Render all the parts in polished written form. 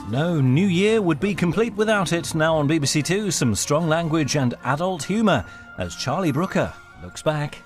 No New Year would be complete without it. Now on BBC Two, some strong language and adult humour as Charlie Brooker looks back.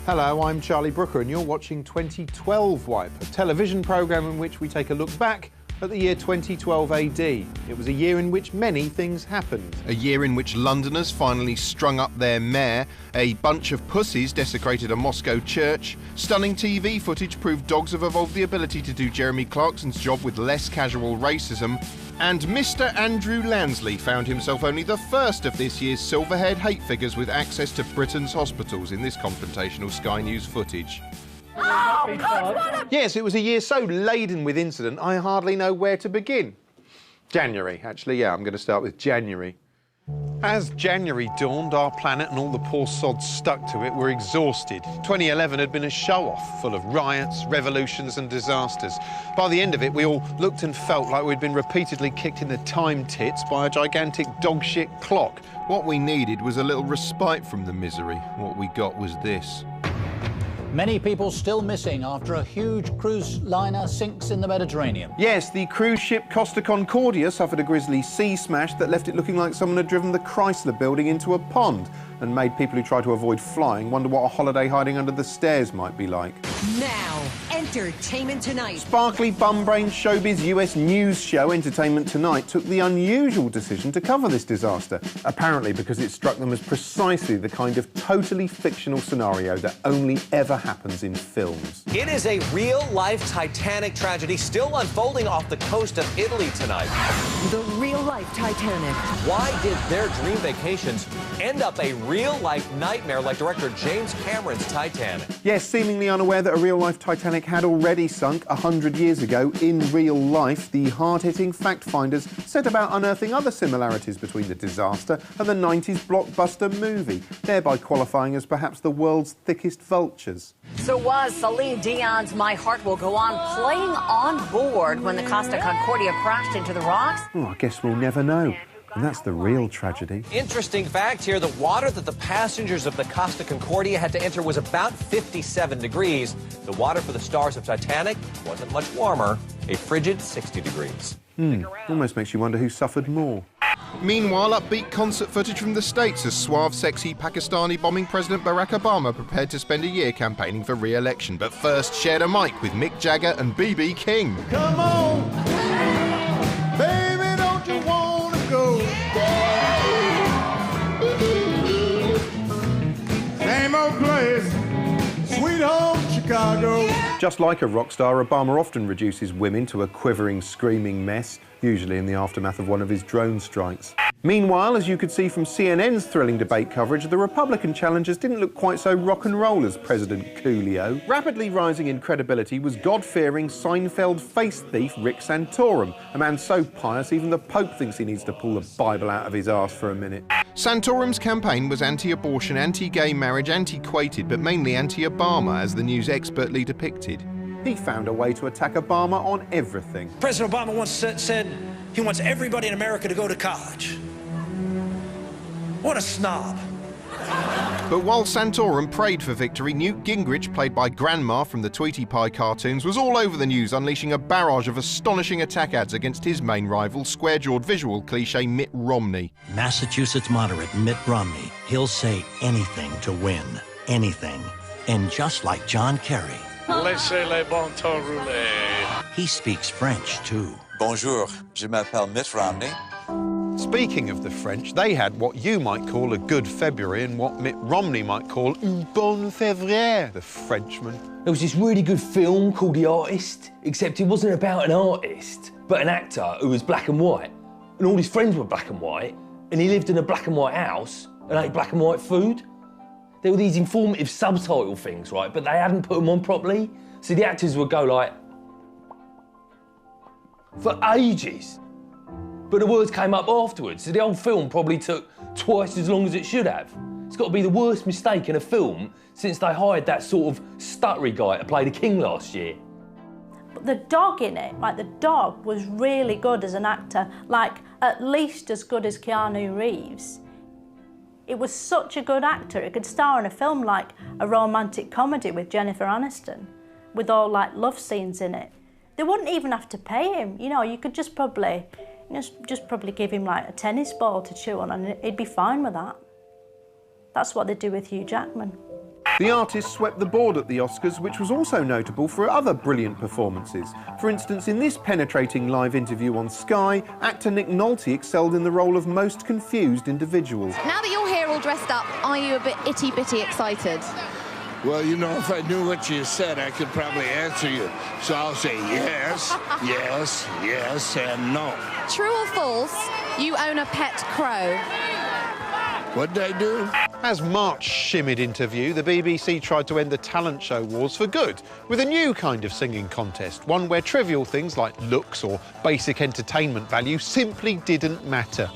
Hello, I'm Charlie Brooker and you're watching 2012 Wipe, a television programme in which we take a look back at the year 2012 AD. It was a year in which many things happened. A year in which Londoners finally strung up their mayor, a bunch of pussies desecrated a Moscow church, stunning TV footage proved dogs have evolved the ability to do Jeremy Clarkson's job with less casual racism, and Mr. Andrew Lansley found himself only the first of this year's silver-haired hate figures with access to Britain's hospitals in this confrontational Sky News footage. Oh, yes, it was a year so laden with incident, I hardly know where to begin. January, actually, yeah, I'm going to start with January. As January dawned, our planet and all the poor sods stuck to it were exhausted. 2011 had been a show-off, full of riots, revolutions and disasters. By the end of it, we all looked and felt like we'd been repeatedly kicked in the time tits by a gigantic dog-shit clock. What we needed was a little respite from the misery. What we got was this. Many people still missing after a huge cruise liner sinks in the Mediterranean. Yes, the cruise ship Costa Concordia suffered a grisly sea smash that left it looking like someone had driven the Chrysler building into a pond and made people who try to avoid flying wonder what a holiday hiding under the stairs might be like. Now, Entertainment Tonight. Sparkly bum-brained showbiz US news show Entertainment Tonight took the unusual decision to cover this disaster, apparently because it struck them as precisely the kind of totally fictional scenario that only ever happens in films. It is a real-life Titanic tragedy still unfolding off the coast of Italy tonight. The real-life Titanic. Why did their dream vacations end up a real-life nightmare like director James Cameron's Titanic? Yes, seemingly unaware that a real-life Titanic had already sunk 100 years ago in real life, the hard-hitting fact-finders set about unearthing other similarities between the disaster and the 90s blockbuster movie, thereby qualifying as perhaps the world's thickest vultures. So was Celine Dion's My Heart Will Go On playing on board when the Costa Concordia crashed into the rocks? Oh, I guess we'll never know. And that's the real tragedy. Interesting fact here, the water that the passengers of the Costa Concordia had to enter was about 57 degrees. The water for the stars of Titanic wasn't much warmer, a frigid 60 degrees. Almost makes you wonder who suffered more. Meanwhile, upbeat concert footage from the States as suave, sexy Pakistani bombing President Barack Obama prepared to spend a year campaigning for re-election, but first shared a mic with Mick Jagger and B.B. King. Come on, baby, don't you want to go? Same old place, sweet home Chicago. Just like a rock star, Obama often reduces women to a quivering, screaming mess, usually in the aftermath of one of his drone strikes. Meanwhile, as you could see from CNN's thrilling debate coverage, the Republican challengers didn't look quite so rock and roll as President Coolio. Rapidly rising in credibility was God-fearing Seinfeld face thief Rick Santorum, a man so pious even the Pope thinks he needs to pull the Bible out of his arse for a minute. Santorum's campaign was anti-abortion, anti-gay marriage, antiquated, but mainly anti-Obama, as the news expertly depicted. He found a way to attack Obama on everything. President Obama once said he wants everybody in America to go to college. What a snob. But while Santorum prayed for victory, Newt Gingrich, played by Grandma from the Tweety Pie cartoons, was all over the news, unleashing a barrage of astonishing attack ads against his main rival, square-jawed visual cliché Mitt Romney. Massachusetts moderate Mitt Romney. He'll say anything to win. Anything. And just like John Kerry, Laissez les bon temps rouler. he speaks French, too. Bonjour, je m'appelle Mitt Romney. Speaking of the French, they had what you might call a good February and what Mitt Romney might call une bonne février, the Frenchman. There was this really good film called The Artist, except it wasn't about an artist, but an actor who was black and white. And all his friends were black and white, and he lived in a black and white house and ate black and white food. There were these informative subtitle things, right, but they hadn't put them on properly. So the actors would go like... for ages. But the words came up afterwards, so the whole film probably took twice as long as it should have. It's got to be the worst mistake in a film since they hired that sort of stuttery guy to play the king last year. But the dog in it, like the dog was really good as an actor, like at least as good as Keanu Reeves. It was such a good actor. It could star in a film like a romantic comedy with Jennifer Aniston, with all like love scenes in it. They wouldn't even have to pay him. You know, you could just probably give him like a tennis ball to chew on and he'd be fine with that. That's what they do with Hugh Jackman. The artist swept the board at the Oscars, which was also notable for other brilliant performances. For instance, in this penetrating live interview on Sky, actor Nick Nolte excelled in the role of most confused individuals. Now that you're here all dressed up, are you a bit itty-bitty excited? Well, you know, if I knew what you said, I could probably answer you. So I'll say yes, yes, yes, and no. True or false, you own a pet crow? What'd I do? As March shimmied into view, the BBC tried to end the talent show wars for good with a new kind of singing contest, one where trivial things like looks or basic entertainment value simply didn't matter.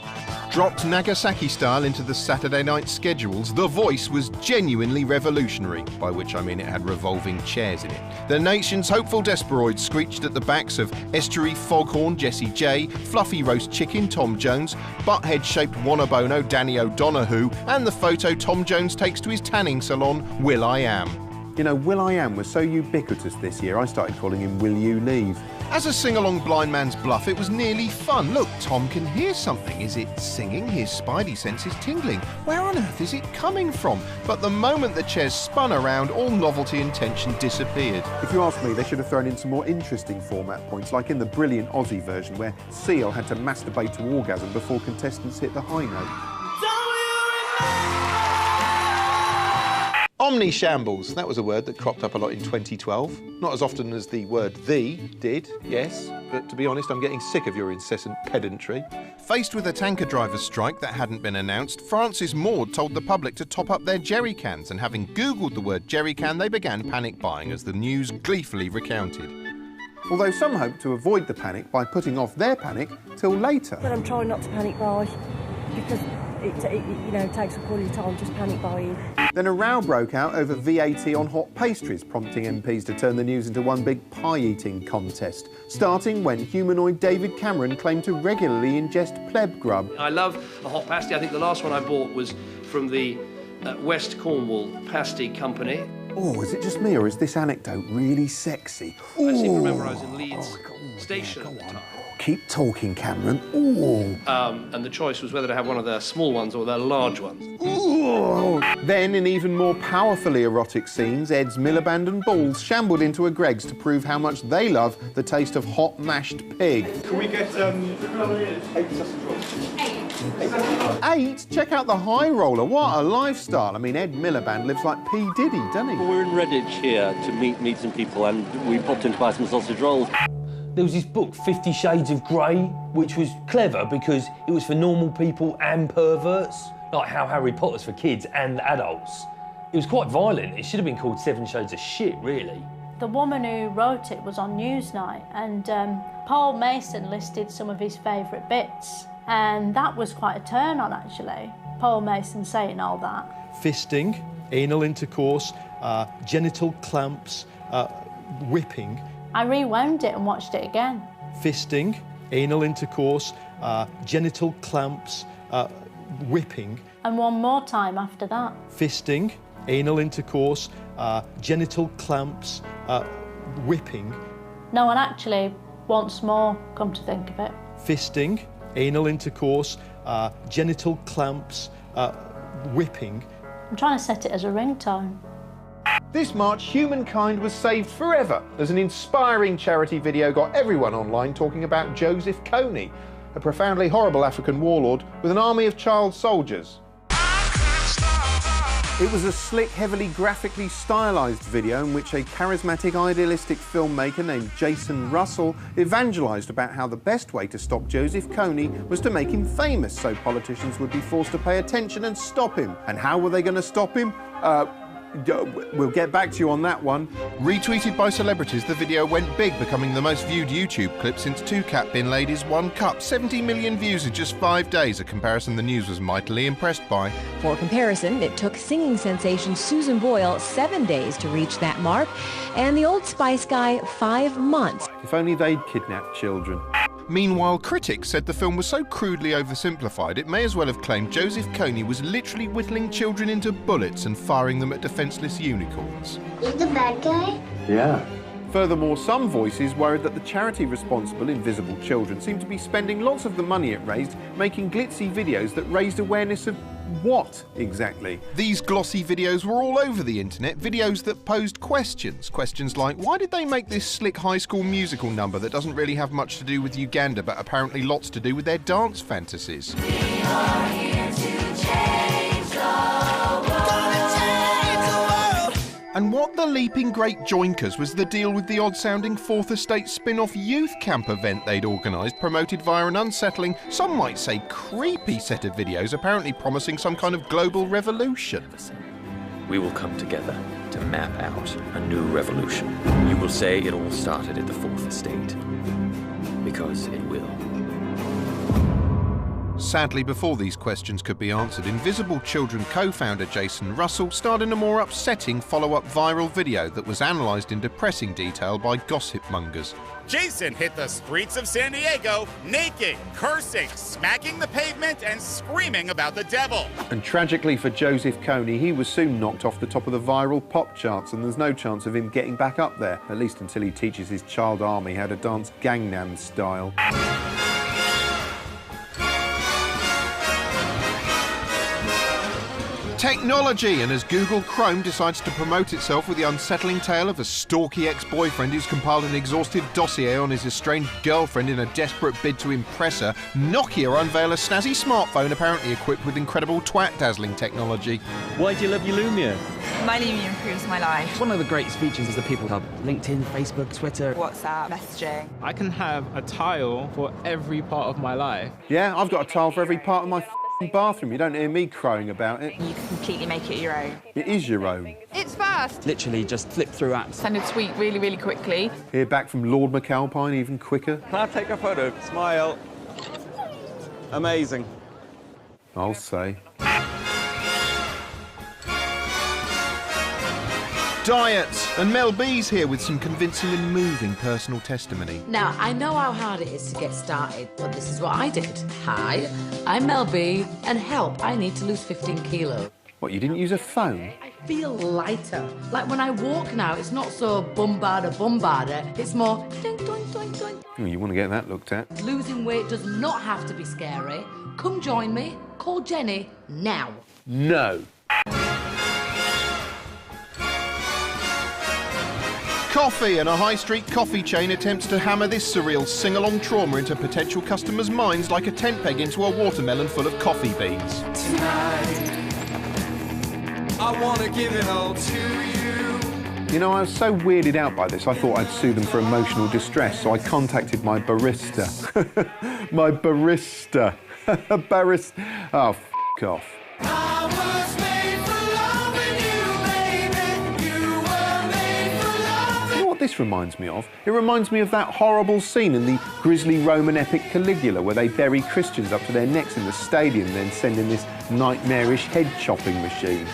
Dropped Nagasaki style into the Saturday night schedules, The Voice was genuinely revolutionary, by which I mean it had revolving chairs in it. The nation's hopeful Desperoids screeched at the backs of Estuary Foghorn Jessie J, Fluffy Roast Chicken Tom Jones, Butthead-shaped Wannabono Danny O'Donoghue, and the photo Tom Jones takes to his tanning salon, Will I Am. You know, Will I Am was so ubiquitous this year, I started calling him Will You Leave. As a sing-along blind man's bluff, it was nearly fun. Look, Tom can hear something. Is it singing? His spidey sense is tingling. Where on earth is it coming from? But the moment the chairs spun around, all novelty and tension disappeared. If you ask me, they should have thrown in some more interesting format points, like in the brilliant Aussie version, where Seal had to masturbate to orgasm before contestants hit the high note. Omni-shambles, that was a word that cropped up a lot in 2012. Not as often as the word "the" did, yes, but to be honest, I'm getting sick of your incessant pedantry. Faced with a tanker driver's strike that hadn't been announced, Francis Maud told the public to top up their jerry cans, and having Googled the word jerry can, they began panic buying, as the news gleefully recounted. Although some hope to avoid the panic by putting off their panic till later. But I'm trying not to panic buy, because it takes up all your time just panic buying. Then a row broke out over VAT on hot pastries, prompting MPs to turn the news into one big pie-eating contest, starting when humanoid David Cameron claimed to regularly ingest pleb grub. I love a hot pasty. I think the last one I bought was from the West Cornwall Pasty Company. Oh, is it just me, or is this anecdote really sexy? I seem to remember I was in Leeds Station at the time. Keep talking, Cameron. Ooh. And the choice was whether to have one of their small ones or their large ones. Ooh. Then, in even more powerfully erotic scenes, Ed's Miliband and Balls shambled into a Greggs to prove how much they love the taste of hot mashed pig. Can we get 8 sausage rolls? 8? Check out the high roller. What a lifestyle. I mean, Ed Miliband lives like P. Diddy, doesn't he? We're in Redditch here to meet some people, and we popped in to buy some sausage rolls. There was this book, 50 Shades of Grey, which was clever because it was for normal people and perverts, like how Harry Potter's for kids and adults. It was quite violent. It should have been called 7 Shades of Shit, really. The woman who wrote it was on Newsnight, and Paul Mason listed some of his favourite bits, and that was quite a turn on, actually. Paul Mason saying all that. Fisting, anal intercourse, genital clamps, whipping. I rewound it and watched it again. Fisting, anal intercourse, genital clamps, whipping. And one more time after that. Fisting, anal intercourse, genital clamps, whipping. No, and actually, once more, come to think of it. Fisting, anal intercourse, genital clamps, whipping. I'm trying to set it as a ringtone. This March, humankind was saved forever as an inspiring charity video got everyone online talking about Joseph Kony, a profoundly horrible African warlord with an army of child soldiers. It was a slick, heavily graphically stylised video in which a charismatic, idealistic filmmaker named Jason Russell evangelised about how the best way to stop Joseph Kony was to make him famous so politicians would be forced to pay attention and stop him. And how were they going to stop him? We'll get back to you on that one. Retweeted by celebrities, the video went big, becoming the most viewed YouTube clip since Two Cat Bin Ladies One Cup. 70 million views in just 5 days, a comparison the news was mightily impressed by. For comparison, it took singing sensation Susan Boyle 7 days to reach that mark, and the Old Spice guy 5 months. If only they'd kidnapped children. Meanwhile, critics said the film was so crudely oversimplified it may as well have claimed Joseph Kony was literally whittling children into bullets and firing them at defenceless unicorns. He's the bad guy? Yeah. Furthermore, some voices worried that the charity responsible, Invisible Children, seemed to be spending lots of the money it raised making glitzy videos that raised awareness of what exactly? These glossy videos were all over the internet, videos that posed questions. Questions like, why did they make this slick High School Musical number that doesn't really have much to do with Uganda but apparently lots to do with their dance fantasies? We are here to change the world. And what the leaping great joinkers was the deal with the odd-sounding Fourth Estate spin-off youth camp event they'd organised, promoted via an unsettling, some might say creepy set of videos apparently promising some kind of global revolution. We will come together to map out a new revolution. You will say it all started at the Fourth Estate, because it will. Sadly, before these questions could be answered, Invisible Children co-founder Jason Russell starred in a more upsetting follow-up viral video that was analysed in depressing detail by gossip mongers. Jason hit the streets of San Diego naked, cursing, smacking the pavement, and screaming about the devil. And tragically for Joseph Kony, he was soon knocked off the top of the viral pop charts, and there's no chance of him getting back up there, at least until he teaches his child army how to dance Gangnam Style. Technology, and as Google Chrome decides to promote itself with the unsettling tale of a stalky ex-boyfriend who's compiled an exhaustive dossier on his estranged girlfriend in a desperate bid to impress her, Nokia unveil a snazzy smartphone apparently equipped with incredible twat-dazzling technology. Why do you love your Lumia? My Lumia improves my life. One of the greatest features is the People Hub. LinkedIn, Facebook, Twitter. WhatsApp, messaging. I can have a tile for every part of my life. Yeah, I've got a tile for every part of my bathroom. You don't hear me crowing about it. You can completely make it your own. It is your own. It's fast. Literally just flip through apps. Send a tweet really, really quickly. Hear back from Lord McAlpine even quicker. Can I take a photo? Smile. Amazing. I'll say. Diet! And Mel B's here with some convincing and moving personal testimony. Now, I know how hard it is to get started, but this is what I did. Hi, I'm Mel B, and help, I need to lose 15 kilos. What, you didn't use a phone? I feel lighter. Like when I walk now, it's not so bombarder, it's more doink, doink, doink, doink. Oh, you want to get that looked at? Losing weight does not have to be scary. Come join me, call Jenny now. No. Coffee, and a high street coffee chain attempts to hammer this surreal sing-along trauma into potential customers' minds like a tent peg into a watermelon full of coffee beans. Tonight, I want to give it all to you. You know, I was so weirded out by this, I thought I'd sue them for emotional distress, so I contacted my barista. My barista. Barista. Oh, f*** off. This reminds me of? It reminds me of that horrible scene in the grisly Roman epic Caligula where they bury Christians up to their necks in the stadium and then send in this nightmarish head-chopping machine.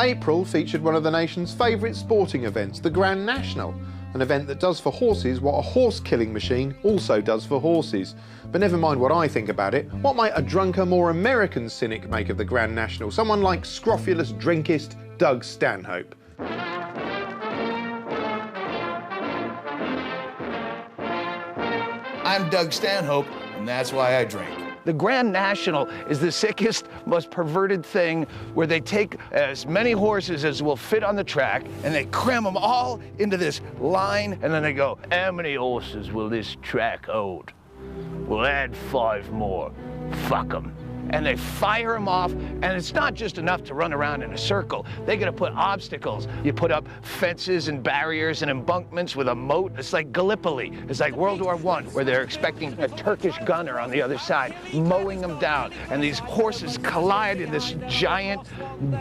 April featured one of the nation's favourite sporting events, the Grand National, an event that does for horses what a horse-killing machine also does for horses. But never mind what I think about it, what might a drunker, more American cynic make of the Grand National? Someone like scrofulous drinkist Doug Stanhope. I'm Doug Stanhope, and that's why I drink. The Grand National is the sickest, most perverted thing where they take as many horses as will fit on the track and they cram them all into this line and then they go, how many horses will this track hold? We'll add 5 more. Fuck them. and they fire them off, and it's not just enough to run around in a circle. They got to put obstacles. You put up fences and barriers and embankments with a moat. It's like Gallipoli. It's like World War I, where they're expecting a Turkish gunner on the other side, mowing them down, and these horses collide in this giant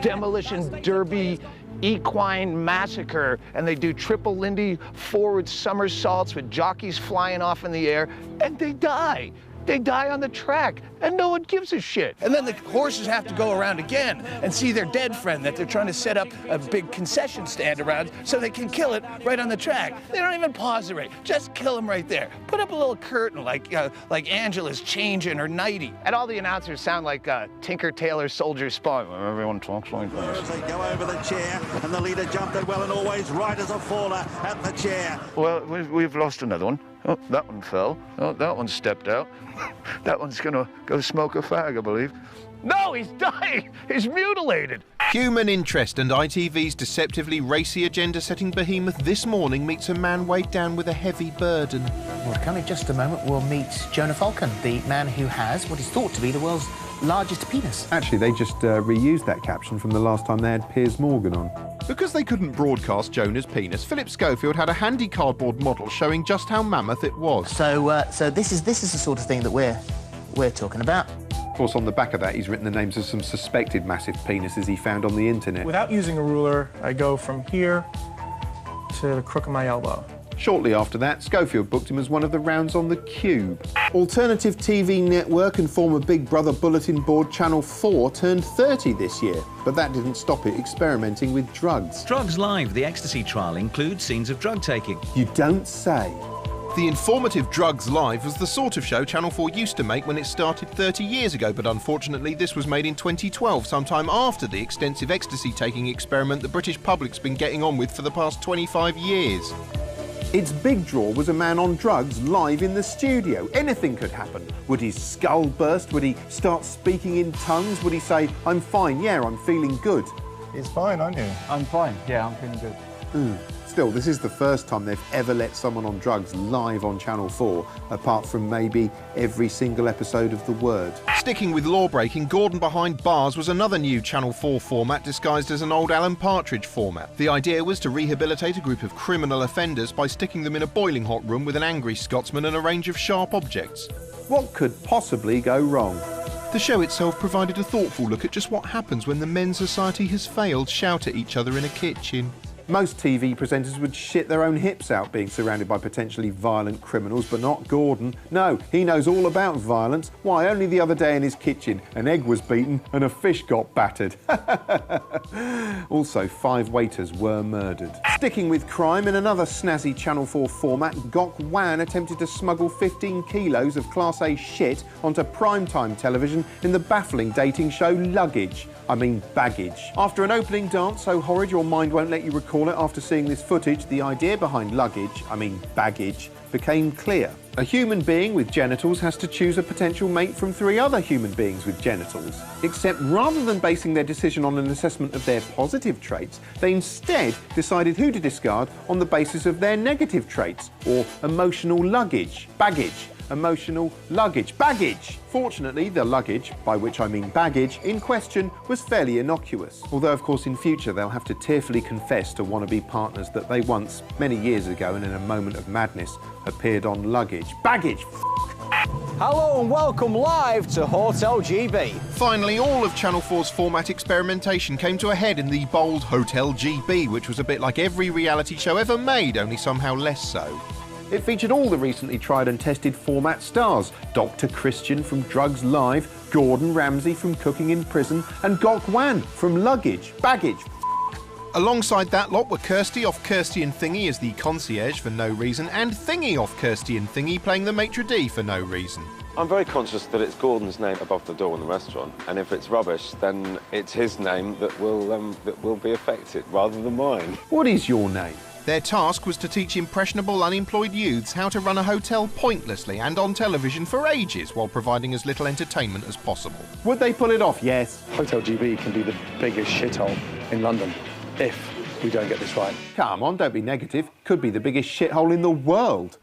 demolition derby equine massacre, and they do triple Lindy forward somersaults with jockeys flying off in the air, and they die. They die on the track, and no one gives a shit. And then the horses have to go around again and see their dead friend that they're trying to set up a big concession stand around so they can kill it right on the track. They don't even pause the race. Just kill them right there. Put up a little curtain like Angela's changing her nightie. And all the announcers sound like Tinker Tailor Soldier Spawn. Everyone talks like this. They go over the chair, and the leader jumped it well and always right as a faller at the chair. Well, we've lost another one. Oh, that one fell. Oh, that one stepped out. That one's gonna go smoke a fag, I believe. No, he's dying! He's mutilated! Human interest and ITV's deceptively racy agenda-setting behemoth this morning meets a man weighed down with a heavy burden. Well, come in just a moment, we'll meet Jonah Falcon, the man who has what is thought to be the world's largest penis. Actually, they just reused that caption from the last time they had Piers Morgan on. Because they couldn't broadcast Jonah's penis, Philip Schofield had a handy cardboard model showing just how mammoth it was. So this is the sort of thing that we're talking about. Of course, on the back of that, he's written the names of some suspected massive penises he found on the internet. Without using a ruler, I go from here to the crook of my elbow. Shortly after that, Schofield booked him as one of the rounds on the Cube. Alternative TV network and former Big Brother bulletin board Channel 4 turned 30 this year, but that didn't stop it experimenting with drugs. Drugs Live, the ecstasy trial, includes scenes of drug taking. You don't say. The informative Drugs Live was the sort of show Channel 4 used to make when it started 30 years ago, but unfortunately this was made in 2012, sometime after the extensive ecstasy-taking experiment the British public's been getting on with for the past 25 years. Its big draw was a man on drugs live in the studio. Anything could happen. Would his skull burst? Would he start speaking in tongues? Would he say, "I'm fine, yeah, I'm feeling good"? It's fine, aren't you? I'm fine, yeah, I'm feeling good. Still, this is the first time they've ever let someone on drugs live on Channel 4, apart from maybe every single episode of The Word. Sticking with law-breaking, Gordon Behind Bars was another new Channel 4 format disguised as an old Alan Partridge format. The idea was to rehabilitate a group of criminal offenders by sticking them in a boiling hot room with an angry Scotsman and a range of sharp objects. What could possibly go wrong? The show itself provided a thoughtful look at just what happens when the men's society has failed, shout at each other in a kitchen. Most TV presenters would shit their own hips out being surrounded by potentially violent criminals, but not Gordon. No, he knows all about violence. Why, only the other day in his kitchen, an egg was beaten and a fish got battered. Also, 5 waiters were murdered. Sticking with crime, in another snazzy Channel 4 format, Gok Wan attempted to smuggle 15 kilos of Class A shit onto primetime television in the baffling dating show Luggage. I mean baggage. After an opening dance so horrid your mind won't let you recall it after seeing this footage, the idea behind luggage, I mean baggage, became clear. A human being with genitals has to choose a potential mate from 3 other human beings with genitals. Except rather than basing their decision on an assessment of their positive traits, they instead decided who to discard on the basis of their negative traits, or emotional luggage, baggage. Emotional luggage. Baggage! Fortunately, the luggage, by which I mean baggage, in question was fairly innocuous. Although, of course, in future they'll have to tearfully confess to wannabe partners that they once, many years ago and in a moment of madness, appeared on Luggage. Baggage! Hello and welcome live to Hotel GB. Finally, all of Channel 4's format experimentation came to a head in the bold Hotel GB, which was a bit like every reality show ever made, only somehow less so. It featured all the recently tried and tested format stars. Dr. Christian from Drugs Live, Gordon Ramsay from Cooking in Prison, and Gok Wan from Luggage. Baggage. Alongside that lot were Kirsty off Kirsty and Thingy as the concierge for no reason, and Thingy off Kirsty and Thingy playing the maitre d' for no reason. I'm very conscious that it's Gordon's name above the door in the restaurant, and if it's rubbish, then it's his name that will be affected, rather than mine. What is your name? Their task was to teach impressionable unemployed youths how to run a hotel pointlessly and on television for ages while providing as little entertainment as possible. Would they pull it off? Yes. Hotel GB can be the biggest shithole in London if we don't get this right. Come on, don't be negative. Could be the biggest shithole in the world.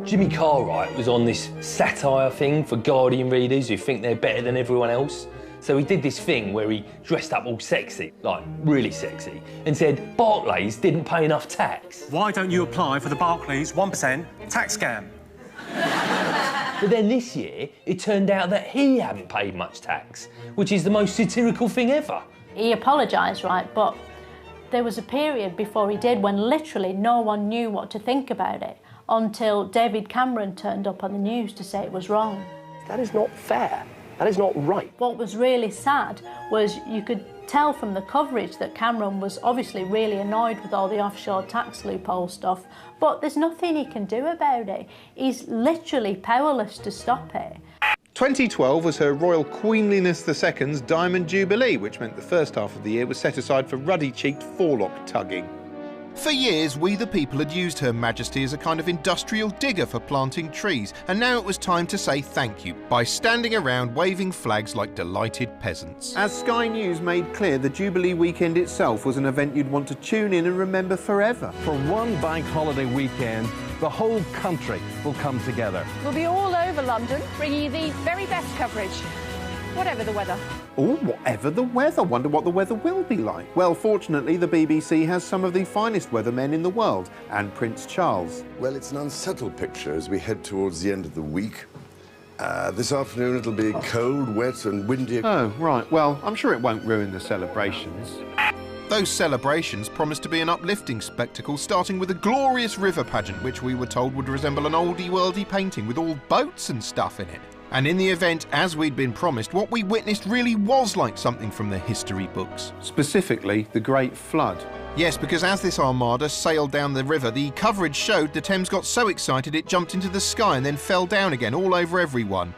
Jimmy Cartwright was on this satire thing for Guardian readers who think they're better than everyone else. So he did this thing where he dressed up all sexy, like really sexy, and said Barclays didn't pay enough tax. Why don't you apply for the Barclays 1% tax scam? But then this year, it turned out that he hadn't paid much tax, which is the most satirical thing ever. He apologised, right, but there was a period before he did when literally no one knew what to think about it until David Cameron turned up on the news to say it was wrong. That is not fair. That is not right. What was really sad was you could tell from the coverage that Cameron was obviously really annoyed with all the offshore tax loophole stuff, but there's nothing he can do about it. He's literally powerless to stop it. 2012 was Her Royal Queenliness II's Diamond Jubilee, which meant the first half of the year was set aside for ruddy-cheeked forelock tugging. For years, we the people had used Her Majesty as a kind of industrial digger for planting trees, and now it was time to say thank you by standing around waving flags like delighted peasants. As Sky News made clear, the Jubilee weekend itself was an event you'd want to tune in and remember forever. For one bank holiday weekend, the whole country will come together. We'll be all over London, bringing you the very best coverage, whatever the weather. Oh, whatever the weather. Wonder what the weather will be like. Well, fortunately, the BBC has some of the finest weathermen in the world, and Prince Charles. Well, it's an unsettled picture as we head towards the end of the week. This afternoon it'll be cold, wet and windy. Oh, right. Well, I'm sure it won't ruin the celebrations. Those celebrations promised to be an uplifting spectacle, starting with a glorious river pageant, which we were told would resemble an oldie-worldy painting with all boats and stuff in it. And in the event, as we'd been promised, what we witnessed really was like something from the history books. Specifically, the Great Flood. Yes, because as this armada sailed down the river, the coverage showed the Thames got so excited it jumped into the sky and then fell down again all over everyone.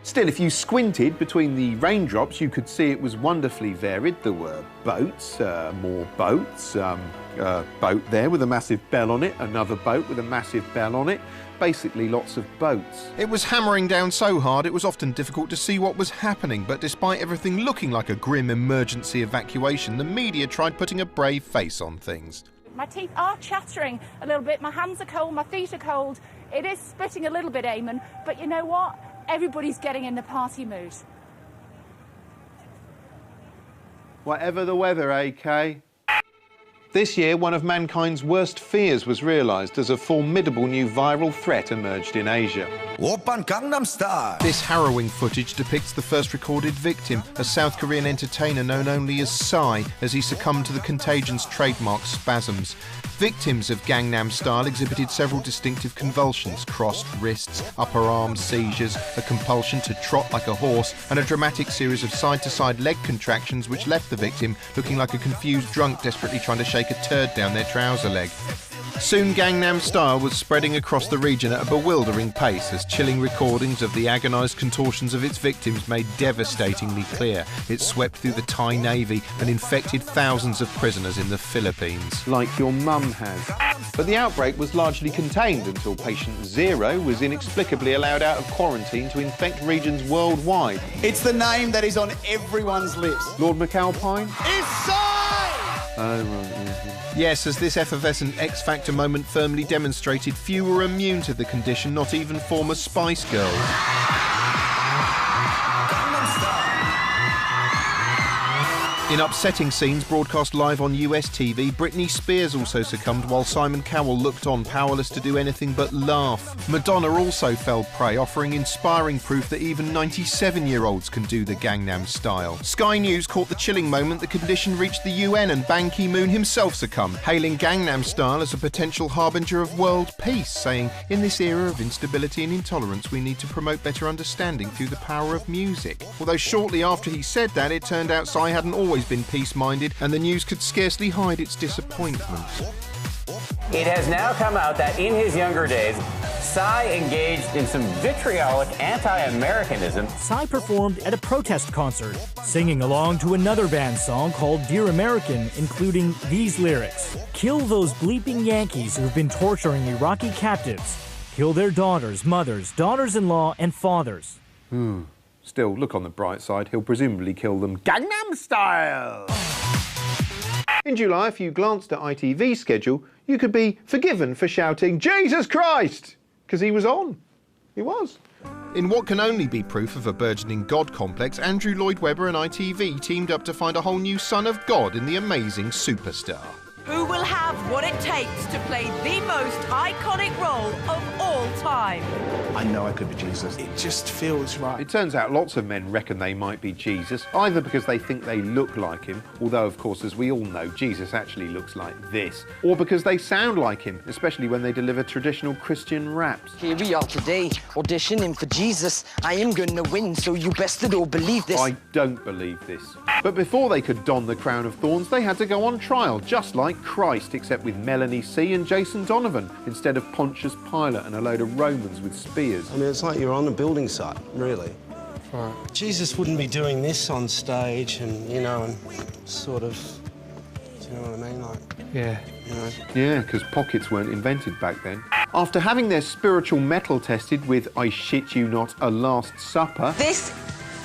Still, if you squinted between the raindrops, you could see it was wonderfully varied. There were boats, more boats, boat there with a massive bell on it, another boat with a massive bell on it. Basically, lots of boats. It was hammering down so hard it was often difficult to see what was happening, but despite everything looking like a grim emergency evacuation, the media tried putting a brave face on things. My teeth are chattering a little bit, my hands are cold, my feet are cold. It is spitting a little bit, Eamon, but you know what? Everybody's getting in the party mood. Whatever the weather, AK. This year, one of mankind's worst fears was realised as a formidable new viral threat emerged in Asia. Oppan Gangnam Style. This harrowing footage depicts the first recorded victim, a South Korean entertainer known only as Psy, as he succumbed to the contagion's trademark spasms. Victims of Gangnam Style exhibited several distinctive convulsions: crossed wrists, upper arm seizures, a compulsion to trot like a horse, and a dramatic series of side-to-side leg contractions which left the victim looking like a confused drunk desperately trying to shake a turd down their trouser leg. Soon Gangnam Style was spreading across the region at a bewildering pace as chilling recordings of the agonised contortions of its victims made devastatingly clear. It swept through the Thai Navy and infected thousands of prisoners in the Philippines. Like your mum has. But the outbreak was largely contained until patient 0 was inexplicably allowed out of quarantine to infect regions worldwide. It's the name that is on everyone's lips. Lord McAlpine? It's Psy! Oh, right, yeah. Yes, as this effervescent X Factor moment firmly demonstrated, few were immune to the condition, not even former Spice Girls. In upsetting scenes broadcast live on US TV, Britney Spears also succumbed while Simon Cowell looked on, powerless to do anything but laugh. Madonna also fell prey, offering inspiring proof that even 97-year-olds can do the Gangnam Style. Sky News caught the chilling moment the condition reached the UN and Ban Ki-moon himself succumbed, hailing Gangnam Style as a potential harbinger of world peace, saying, "In this era of instability and intolerance, we need to promote better understanding through the power of music." Although shortly after he said that, it turned out Psy hadn't always been peace-minded, and the news could scarcely hide its disappointment. It has now come out that in his younger days, Psy engaged in some vitriolic anti-Americanism. Psy performed at a protest concert, singing along to another band song called Dear American, including these lyrics: "Kill those bleeping Yankees who've been torturing Iraqi captives. Kill their daughters, mothers, daughters-in-law, and fathers." Still, look on the bright side, he'll presumably kill them Gangnam Style! In July, if you glanced at ITV's schedule, you could be forgiven for shouting, "Jesus Christ!" Because he was on. He was. In what can only be proof of a burgeoning God complex, Andrew Lloyd Webber and ITV teamed up to find a whole new son of God in the amazing superstar. Who will have what it takes to play the most iconic role of all time? I know I could be Jesus. It just feels right. It turns out lots of men reckon they might be Jesus, either because they think they look like him, although, of course, as we all know, Jesus actually looks like this, or because they sound like him, especially when they deliver traditional Christian raps. Here we are today, auditioning for Jesus. I am gonna win, so you best all believe this. I don't believe this. But before they could don the crown of thorns, they had to go on trial, just like Christ, except with Melanie C and Jason Donovan, instead of Pontius Pilate and a load of Romans with spears. I mean, it's like you're on a building site, really. Right. Jesus wouldn't be doing this on stage and, you know, and sort of, do you know what I mean? Like, yeah. You know. Yeah, because pockets weren't invented back then. After having their spiritual mettle tested with, I shit you not, a Last Supper... This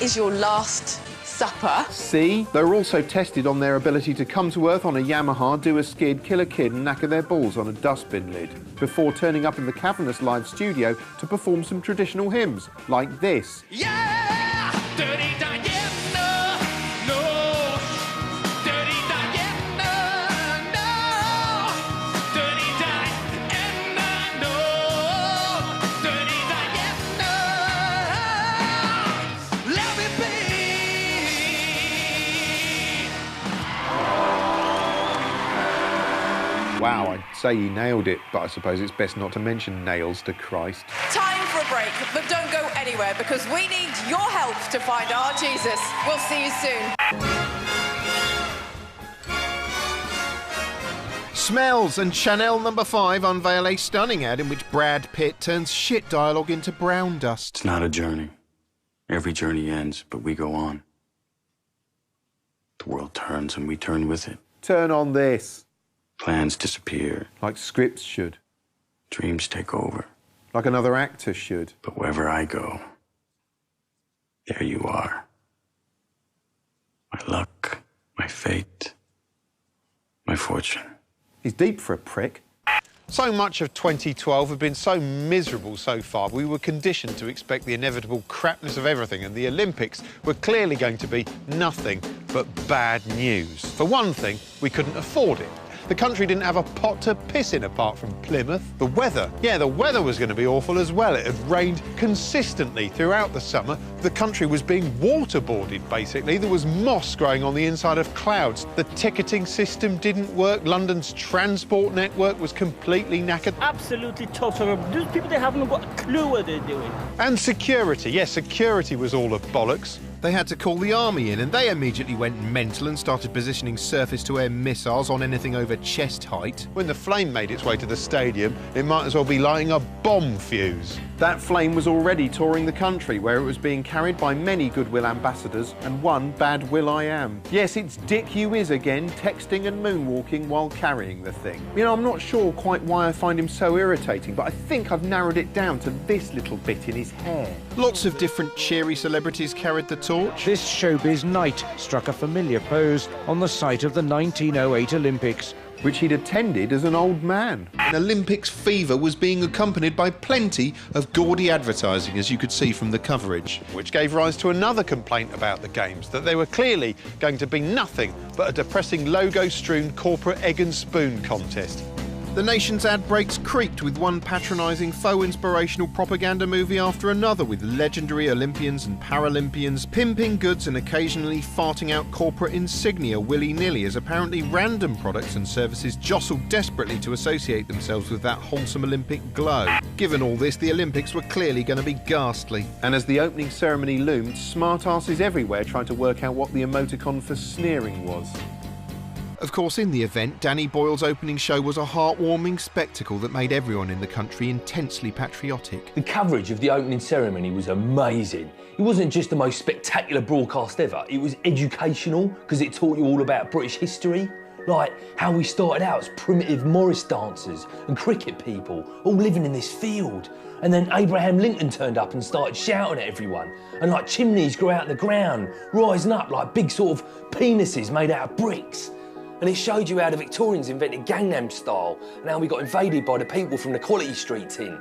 is your last supper. See, they were also tested on their ability to come to Earth on a Yamaha, do a skid, kill a kid and knacker their balls on a dustbin lid, before turning up in the cavernous live studio to perform some traditional hymns, like this. Yeah! Dirty Diana! No! Dirty Diana! No! Dirty Diana! No! Dirty Diana! Let me be! Wow, I'd say he nailed it, but I suppose it's best not to mention nails to Christ. Time for a break, but don't go anywhere because we need your help to find our Jesus. We'll see you soon. Smells and Chanel No. 5 unveil a stunning ad in which Brad Pitt turns shit dialogue into brown dust. It's not a journey. Every journey ends, but we go on. The world turns and we turn with it. Turn on this. Plans disappear. Like scripts should. Dreams take over. Like another actor should. But wherever I go, there you are. My luck, my fate, my fortune. He's deep for a prick. So much of 2012 had been so miserable so far, we were conditioned to expect the inevitable crapness of everything, and the Olympics were clearly going to be nothing but bad news. For one thing, we couldn't afford it. The country didn't have a pot to piss in apart from Plymouth. The weather, yeah, the weather was going to be awful as well. It had rained consistently throughout the summer. The country was being waterboarded, basically. There was moss growing on the inside of clouds. The ticketing system didn't work. London's transport network was completely knackered. Absolutely total. Those people, they haven't got a clue what they're doing. And security, yes, security was all a bollocks. They had to call the army in, and they immediately went mental and started positioning surface-to-air missiles on anything over chest height. When the flame made its way to the stadium, it might as well be lighting a bomb fuse. That flame was already touring the country, where it was being carried by many goodwill ambassadors and one bad Will.I.am. Yes, it's Dick Hughes again, texting and moonwalking while carrying the thing. You know, I'm not sure quite why I find him so irritating, but I think I've narrowed it down to this little bit in his hair. Lots of different cheery celebrities carried the torch. This showbiz knight struck a familiar pose on the site of the 1908 Olympics, which he'd attended as an old man. Olympics fever was being accompanied by plenty of gaudy advertising, as you could see from the coverage. Which gave rise to another complaint about the Games, that they were clearly going to be nothing but a depressing logo-strewn corporate egg and spoon contest. The nation's ad breaks creaked with one patronising faux inspirational propaganda movie after another, with legendary Olympians and Paralympians pimping goods and occasionally farting out corporate insignia willy-nilly as apparently random products and services jostled desperately to associate themselves with that wholesome Olympic glow. Given all this, the Olympics were clearly going to be ghastly. And as the opening ceremony loomed, smartasses everywhere tried to work out what the emoticon for sneering was. Of course, in the event, Danny Boyle's opening show was a heartwarming spectacle that made everyone in the country intensely patriotic. The coverage of the opening ceremony was amazing. It wasn't just the most spectacular broadcast ever, it was educational because it taught you all about British history. Like how we started out as primitive Morris dancers and cricket people, all living in this field. And then Abraham Lincoln turned up and started shouting at everyone. And like chimneys grew out of the ground, rising up like big sort of penises made out of bricks. And it showed you how the Victorians invented Gangnam Style and how we got invaded by the people from the Quality Street tin.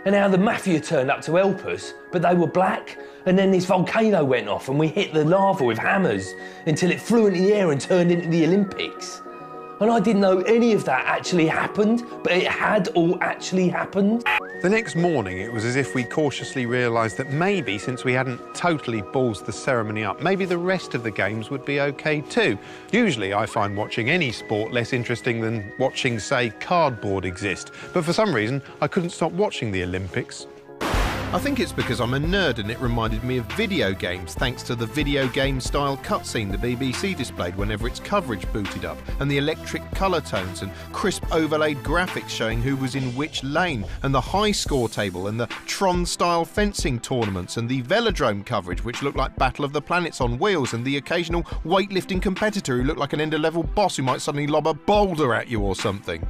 and how the mafia turned up to help us, but they were black, and then this volcano went off and we hit the lava with hammers until it flew into the air and turned into the Olympics. And I didn't know any of that actually happened, but it had all actually happened. The next morning, it was as if we cautiously realised that maybe, since we hadn't totally ballsed the ceremony up, maybe the rest of the games would be OK too. Usually, I find watching any sport less interesting than watching, say, cardboard exist. But for some reason, I couldn't stop watching the Olympics. I think it's because I'm a nerd and it reminded me of video games thanks to the video game style cutscene the BBC displayed whenever its coverage booted up, and the electric colour tones and crisp overlaid graphics showing who was in which lane, and the high score table and the Tron style fencing tournaments and the velodrome coverage which looked like Battle of the Planets on wheels, and the occasional weightlifting competitor who looked like an end of level boss who might suddenly lob a boulder at you or something.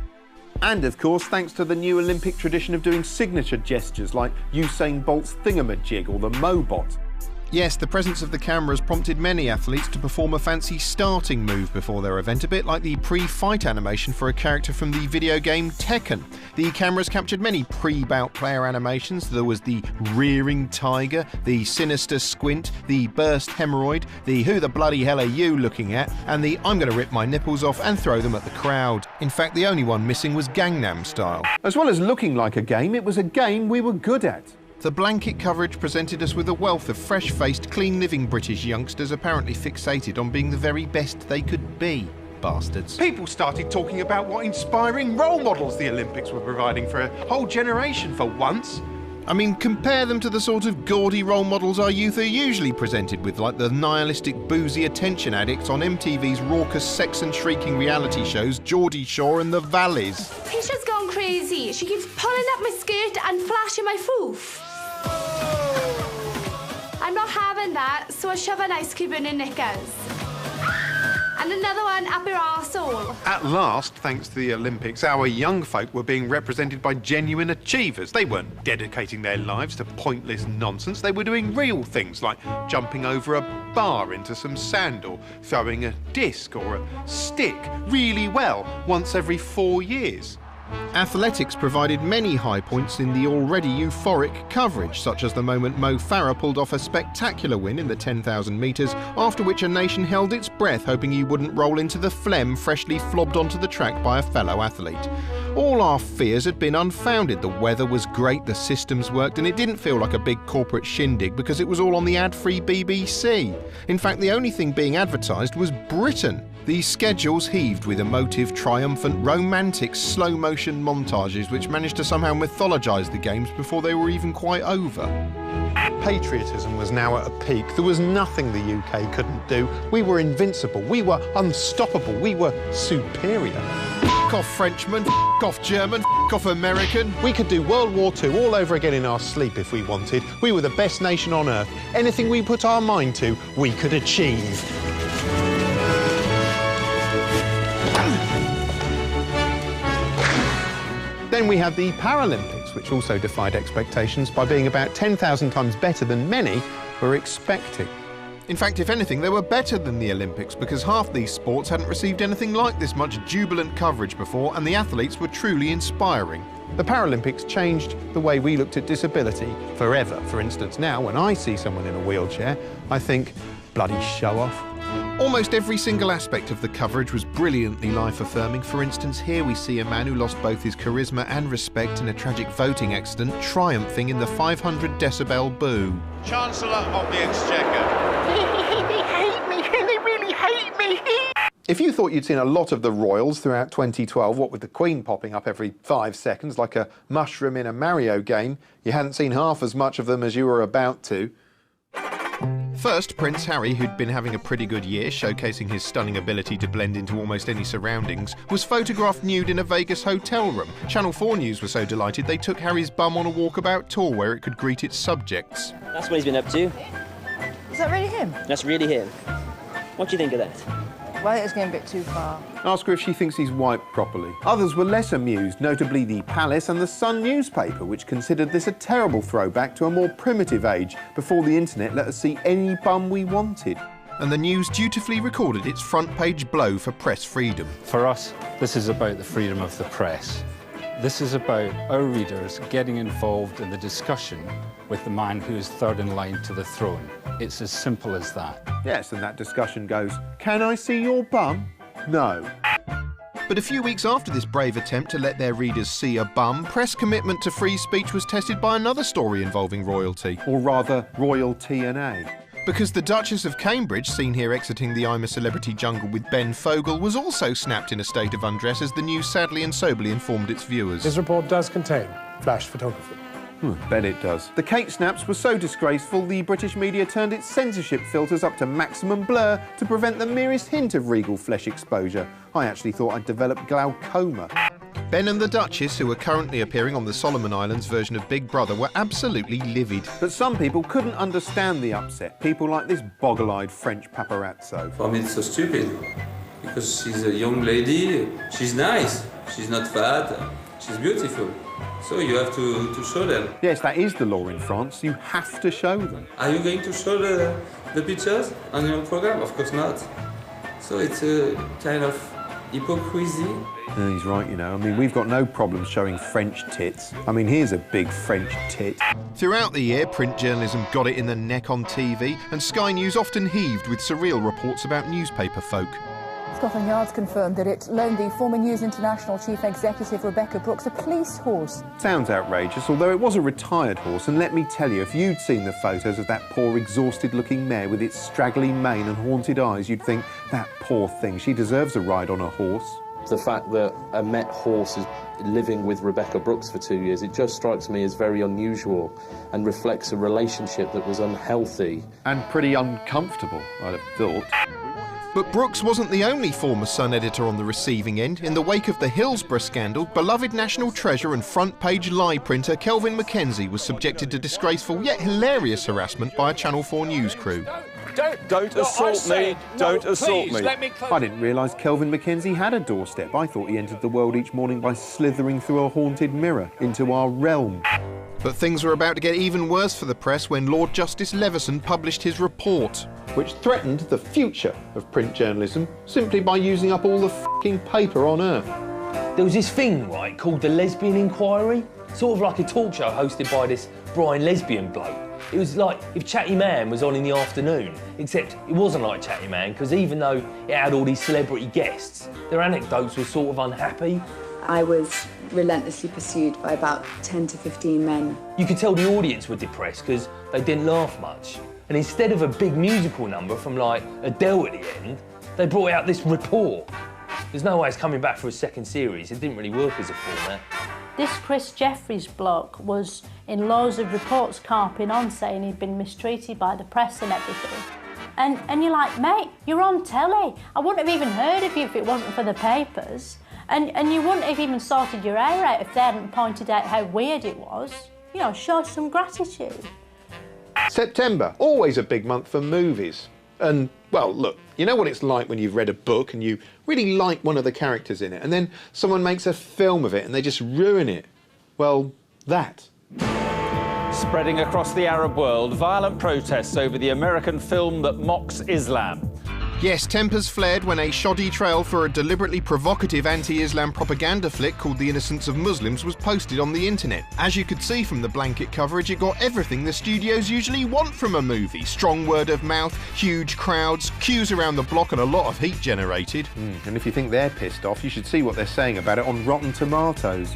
And, of course, thanks to the new Olympic tradition of doing signature gestures like Usain Bolt's thingamajig or the Mobot. Yes, the presence of the cameras prompted many athletes to perform a fancy starting move before their event, a bit like the pre-fight animation for a character from the video game Tekken. The cameras captured many pre-bout player animations. There was the rearing tiger, the sinister squint, the burst hemorrhoid, the who the bloody hell are you looking at, and the I'm going to rip my nipples off and throw them at the crowd. In fact, the only one missing was Gangnam Style. As well as looking like a game, it was a game we were good at. The blanket coverage presented us with a wealth of fresh-faced, clean-living British youngsters apparently fixated on being the very best they could be. Bastards. People started talking about what inspiring role models the Olympics were providing for a whole generation for once. I mean, compare them to the sort of gaudy role models our youth are usually presented with, like the nihilistic, boozy attention addicts on MTV's raucous sex and shrieking reality shows Geordie Shore and the Valleys. Pisha's gone crazy. She keeps pulling up my skirt and flashing my foof. I'm not having that, so I shove an ice cube in her knickers. And another one up her arsehole. At last, thanks to the Olympics, our young folk were being represented by genuine achievers. They weren't dedicating their lives to pointless nonsense. They were doing real things like jumping over a bar into some sand or throwing a disc or a stick really well once every 4 years. Athletics provided many high points in the already euphoric coverage, such as the moment Mo Farah pulled off a spectacular win in the 10,000 metres, after which a nation held its breath hoping he wouldn't roll into the phlegm freshly flobbed onto the track by a fellow athlete. All our fears had been unfounded. The weather was great, the systems worked, and it didn't feel like a big corporate shindig because it was all on the ad-free BBC. In fact, the only thing being advertised was Britain. The schedules heaved with emotive, triumphant, romantic, slow-motion montages which managed to somehow mythologise the games before they were even quite over. Patriotism was now at a peak. There was nothing the UK couldn't do. We were invincible. We were unstoppable. We were superior. F*** off Frenchman, f*** off German, f*** off American. We could do World War II all over again in our sleep if we wanted. We were the best nation on earth. Anything we put our mind to, we could achieve. Then we had the Paralympics, which also defied expectations by being about 10,000 times better than many were expecting. In fact, if anything, they were better than the Olympics because half these sports hadn't received anything like this much jubilant coverage before, and the athletes were truly inspiring. The Paralympics changed the way we looked at disability forever. For instance, now when I see someone in a wheelchair, I think, bloody show-off. Almost every single aspect of the coverage was brilliantly life-affirming. For instance, here we see a man who lost both his charisma and respect in a tragic voting accident, triumphing in the 500 decibel boo. Chancellor of the Exchequer. They hate me, they really hate me. If you thought you'd seen a lot of the royals throughout 2012, what with the Queen popping up every 5 seconds like a mushroom in a Mario game, you hadn't seen half as much of them as you were about to. First, Prince Harry, who'd been having a pretty good year, showcasing his stunning ability to blend into almost any surroundings, was photographed nude in a Vegas hotel room. Channel 4 News were so delighted they took Harry's bum on a walkabout tour where it could greet its subjects. That's what he's been up to. Is that really him? That's really him. What do you think of that? Well, I think it's going a bit too far. Ask her if she thinks he's wiped properly. Others were less amused, notably the Palace and the Sun newspaper, which considered this a terrible throwback to a more primitive age, before the internet let us see any bum we wanted. And the News dutifully recorded its front-page blow for press freedom. For us, this is about the freedom of the press. This is about our readers getting involved in the discussion with the man who is third in line to the throne. It's as simple as that. Yes, and that discussion goes, can I see your bum? No. But a few weeks after this brave attempt to let their readers see a bum, press commitment to free speech was tested by another story involving royalty. Or rather, royal TNA. Because the Duchess of Cambridge, seen here exiting the I'm a Celebrity jungle with Ben Fogle, was also snapped in a state of undress as the news sadly and soberly informed its viewers. This report does contain flash photography. Bet it does. The Kate snaps were so disgraceful, the British media turned its censorship filters up to maximum blur to prevent the merest hint of regal flesh exposure. I actually thought I'd developed glaucoma. Ben and the Duchess, who are currently appearing on the Solomon Islands version of Big Brother, were absolutely livid. But some people couldn't understand the upset. People like this boggle-eyed French paparazzo. For me, it's so stupid. Because she's a young lady, she's nice, she's not fat, she's beautiful. So you have to show them. Yes, that is the law in France. You have to show them. Are you going to show the pictures on your program? Of course not. So it's a kind of hypocrisy. No, he's right, you know. I mean, we've got no problem showing French tits. I mean, here's a big French tit. Throughout the year, print journalism got it in the neck on TV, and Sky News often heaved with surreal reports about newspaper folk. Scotland Yard's confirmed that it loaned the former News International chief executive Rebecca Brooks a police horse. Sounds outrageous, although it was a retired horse, and let me tell you, if you'd seen the photos of that poor, exhausted-looking mare with its straggly mane and haunted eyes, you'd think, that poor thing, she deserves a ride on a horse. The fact that a Met horse is living with Rebecca Brooks for 2 years, it just strikes me as very unusual and reflects a relationship that was unhealthy. And pretty uncomfortable, I'd have thought. But Brooks wasn't the only former Sun editor on the receiving end. In the wake of the Hillsborough scandal, beloved national treasure and front-page lie printer Kelvin Mackenzie was subjected to disgraceful yet hilarious harassment by a Channel 4 news crew. Don't assault me. Don't assault me. I didn't realise Kelvin Mackenzie had a doorstep. I thought he entered the world each morning by slithering through a haunted mirror into our realm. But things were about to get even worse for the press when Lord Justice Leveson published his report, which threatened the future of print journalism simply by using up all the f***ing paper on Earth. There was this thing, right, called the Lesbian Inquiry, sort of like a talk show hosted by this Brian Lesbian bloke. It was like if Chatty Man was on in the afternoon, except it wasn't like Chatty Man, because even though it had all these celebrity guests, their anecdotes were sort of unhappy. I was relentlessly pursued by about 10 to 15 men. You could tell the audience were depressed because they didn't laugh much. And instead of a big musical number from, like, Adele at the end, they brought out this report. There's no way it's coming back for a second series. It didn't really work as a format. This Chris Jeffries bloke was in loads of reports carping on saying he'd been mistreated by the press and everything. And you're like, mate, you're on telly. I wouldn't have even heard of you if it wasn't for the papers. And you wouldn't have even sorted your hair out if they hadn't pointed out how weird it was. You know, show some gratitude. September, always a big month for movies. And, well, look, you know what it's like when you've read a book and you really like one of the characters in it, and then someone makes a film of it and they just ruin it. Well, that. Spreading across the Arab world, violent protests over the American film that mocks Islam. Yes, tempers flared when a shoddy trail for a deliberately provocative anti-Islam propaganda flick called The Innocence of Muslims was posted on the internet. As you could see from the blanket coverage, it got everything the studios usually want from a movie. Strong word of mouth, huge crowds, queues around the block and a lot of heat generated. And if you think they're pissed off, you should see what they're saying about it on Rotten Tomatoes.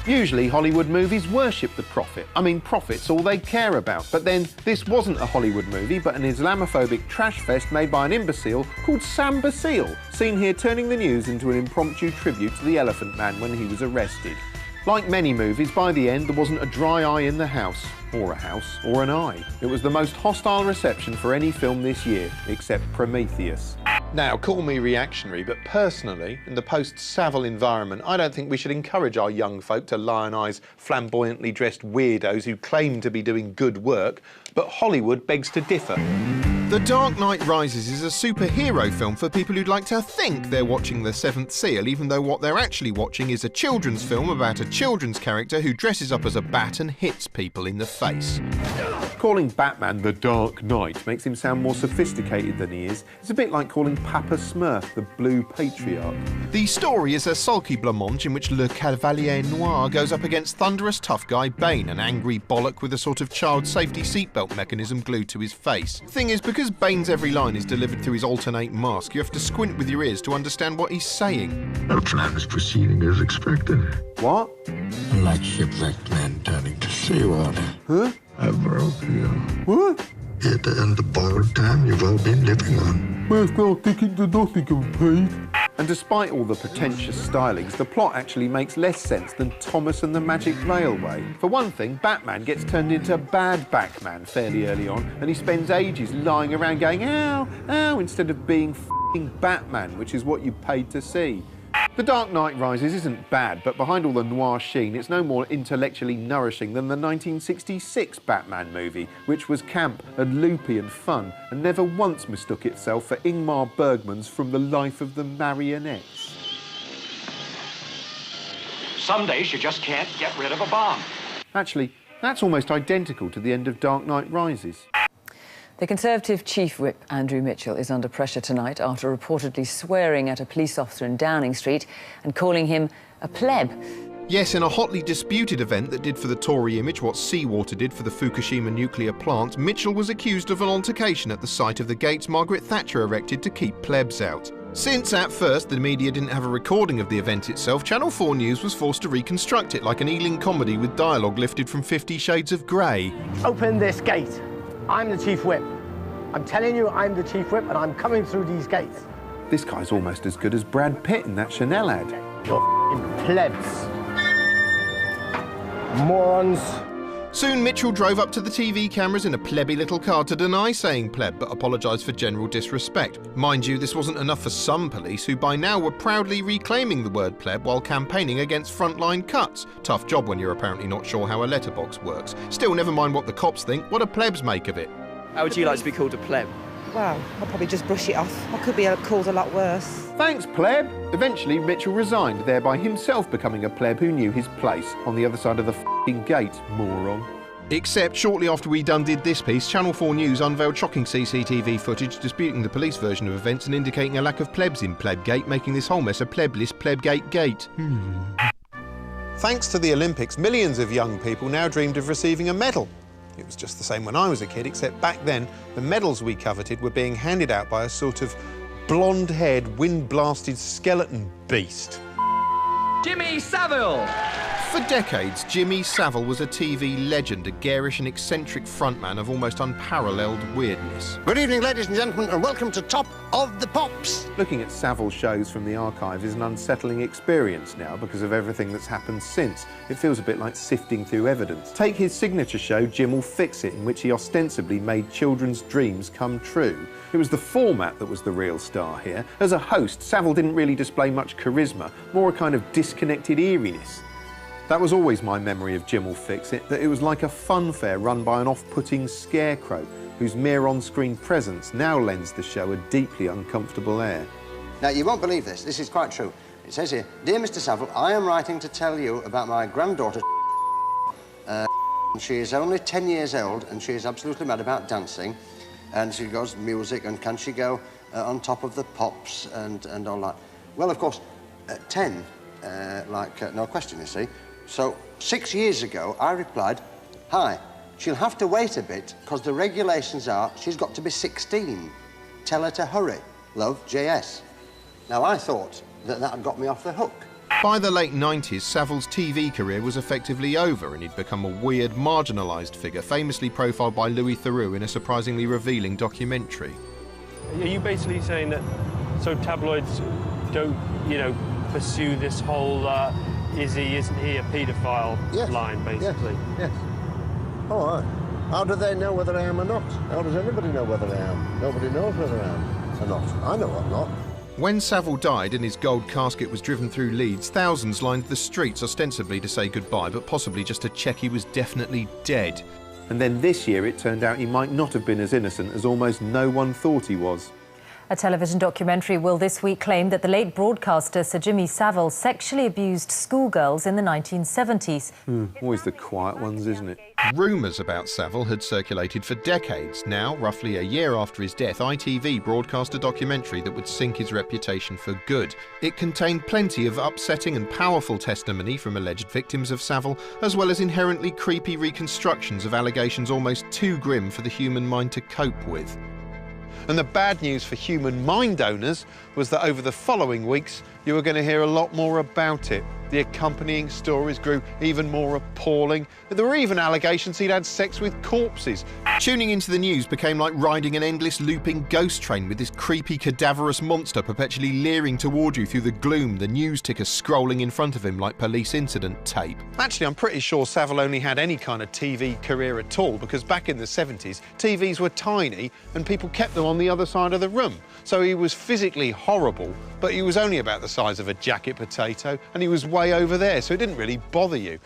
Usually Hollywood movies worship the prophet. I mean, profit's all they care about. But then this wasn't a Hollywood movie, but an Islamophobic trash fest made by an imbecile called Sam Basile, seen here turning the news into an impromptu tribute to the Elephant Man when he was arrested. Like many movies, by the end there wasn't a dry eye in the house, or an eye. It was the most hostile reception for any film this year, except Prometheus. Now, call me reactionary, but personally, in the post-Savile environment, I don't think we should encourage our young folk to lionise flamboyantly dressed weirdos who claim to be doing good work, but Hollywood begs to differ. The Dark Knight Rises is a superhero film for people who'd like to think they're watching The Seventh Seal, even though what they're actually watching is a children's film about a children's character who dresses up as a bat and hits people in the face. Calling Batman the Dark Knight makes him sound more sophisticated than he is. It's a bit like calling Papa Smurf the Blue Patriarch. The story is a sulky blancmange in which Le Cavalier Noir goes up against thunderous tough guy Bane, an angry bollock with a sort of child safety seatbelt mechanism glued to his face. Thing is, because Bane's every line is delivered through his alternate mask, you have to squint with your ears to understand what he's saying. Our plan is proceeding as expected. What? Like shipwrecked men turning to seawater. Huh? I broke you. What? Here to end the borrowed time you've all been living on. Where's not taking to Nottingham, please? And despite all the pretentious stylings, the plot actually makes less sense than Thomas and the Magic Railway. For one thing, Batman gets turned into Bad Batman fairly early on, and he spends ages lying around going, ow, ow, instead of being f***ing Batman, which is what you paid to see. The Dark Knight Rises isn't bad, but behind all the noir sheen, it's no more intellectually nourishing than the 1966 Batman movie, which was camp and loopy and fun, and never once mistook itself for Ingmar Bergman's From the Life of the Marionettes. Some days you just can't get rid of a bomb. Actually, that's almost identical to the end of Dark Knight Rises. The Conservative Chief Whip, Andrew Mitchell, is under pressure tonight after reportedly swearing at a police officer in Downing Street and calling him a pleb. Yes, in a hotly disputed event that did for the Tory image what seawater did for the Fukushima nuclear plant, Mitchell was accused of an altercation at the site of the gates Margaret Thatcher erected to keep plebs out. Since at first the media didn't have a recording of the event itself, Channel 4 News was forced to reconstruct it like an Ealing comedy with dialogue lifted from 50 Shades of Grey. Open this gate. I'm the Chief Whip. I'm telling you, I'm the Chief Whip, and I'm coming through these gates. This guy's almost as good as Brad Pitt in that Chanel ad. You're f***ing plebs. Morons. Soon Mitchell drove up to the TV cameras in a plebby little car to deny saying pleb, but apologised for general disrespect. Mind you, this wasn't enough for some police, who by now were proudly reclaiming the word pleb while campaigning against frontline cuts. Tough job when you're apparently not sure how a letterbox works. Still, never mind what the cops think, what do plebs make of it? How would you like to be called a pleb? Well, I'll probably just brush it off. I could be called a lot worse. Thanks, pleb. Eventually, Mitchell resigned, thereby himself becoming a pleb who knew his place on the other side of the f***ing gate, moron. Except shortly after we done did this piece, Channel 4 News unveiled shocking CCTV footage disputing the police version of events and indicating a lack of plebs in Plebgate, making this whole mess a plebless Plebgate gate. Thanks to the Olympics, millions of young people now dreamed of receiving a medal. It was just the same when I was a kid, except back then, the medals we coveted were being handed out by a sort of blonde-haired, wind-blasted skeleton beast. Jimmy Savile! For decades, Jimmy Savile was a TV legend, a garish and eccentric frontman of almost unparalleled weirdness. Good evening, ladies and gentlemen, and welcome to Top of the Pops. Looking at Savile shows from the archive is an unsettling experience now because of everything that's happened since. It feels a bit like sifting through evidence. Take his signature show, Jim Will Fix It, in which he ostensibly made children's dreams come true. It was the format that was the real star here. As a host, Savile didn't really display much charisma, more a kind of disconnected eeriness. That was always my memory of Jim Will Fix It, that it was like a fun fair run by an off-putting scarecrow, whose mere on-screen presence now lends the show a deeply uncomfortable air. Now, you won't believe this. This is quite true. It says here, Dear Mr. Savile, I am writing to tell you about my granddaughter. She is only 10 years old, and she is absolutely mad about dancing. And she goes, music, and can she go on top of the pops and all that? Well, of course, at 10, no question, you see. So, 6 years ago, I replied, hi, she'll have to wait a bit, because the regulations are she's got to be 16. Tell her to hurry. Love, JS. Now, I thought that had got me off the hook. By the late 90s, Savile's TV career was effectively over and he'd become a weird, marginalised figure, famously profiled by Louis Theroux in a surprisingly revealing documentary. Are you basically saying that so tabloids don't, pursue this whole isn't he a paedophile line, basically? Yes. Oh, aye. How do they know whether I am or not? How does anybody know whether I am? Nobody knows whether I am or not. I know I'm not. When Savile died and his gold casket was driven through Leeds, thousands lined the streets ostensibly to say goodbye, but possibly just to check he was definitely dead. And then this year it turned out he might not have been as innocent as almost no one thought he was. A television documentary will this week claim that the late broadcaster Sir Jimmy Savile sexually abused schoolgirls in the 1970s. Always the quiet ones, isn't it? Rumours about Savile had circulated for decades. Now, roughly a year after his death, ITV broadcast a documentary that would sink his reputation for good. It contained plenty of upsetting and powerful testimony from alleged victims of Savile, as well as inherently creepy reconstructions of allegations almost too grim for the human mind to cope with. And the bad news for human mind owners was that over the following weeks, you were going to hear a lot more about it. The accompanying stories grew even more appalling. There were even allegations he'd had sex with corpses. Tuning into the news became like riding an endless looping ghost train with this creepy cadaverous monster perpetually leering toward you through the gloom, the news ticker scrolling in front of him like police incident tape. Actually, I'm pretty sure Savile only had any kind of TV career at all, because back in the 70s, TVs were tiny and people kept them on the other side of the room. So he was physically horrible, but he was only about the size of a jacket potato, and he was way over there, so it didn't really bother you.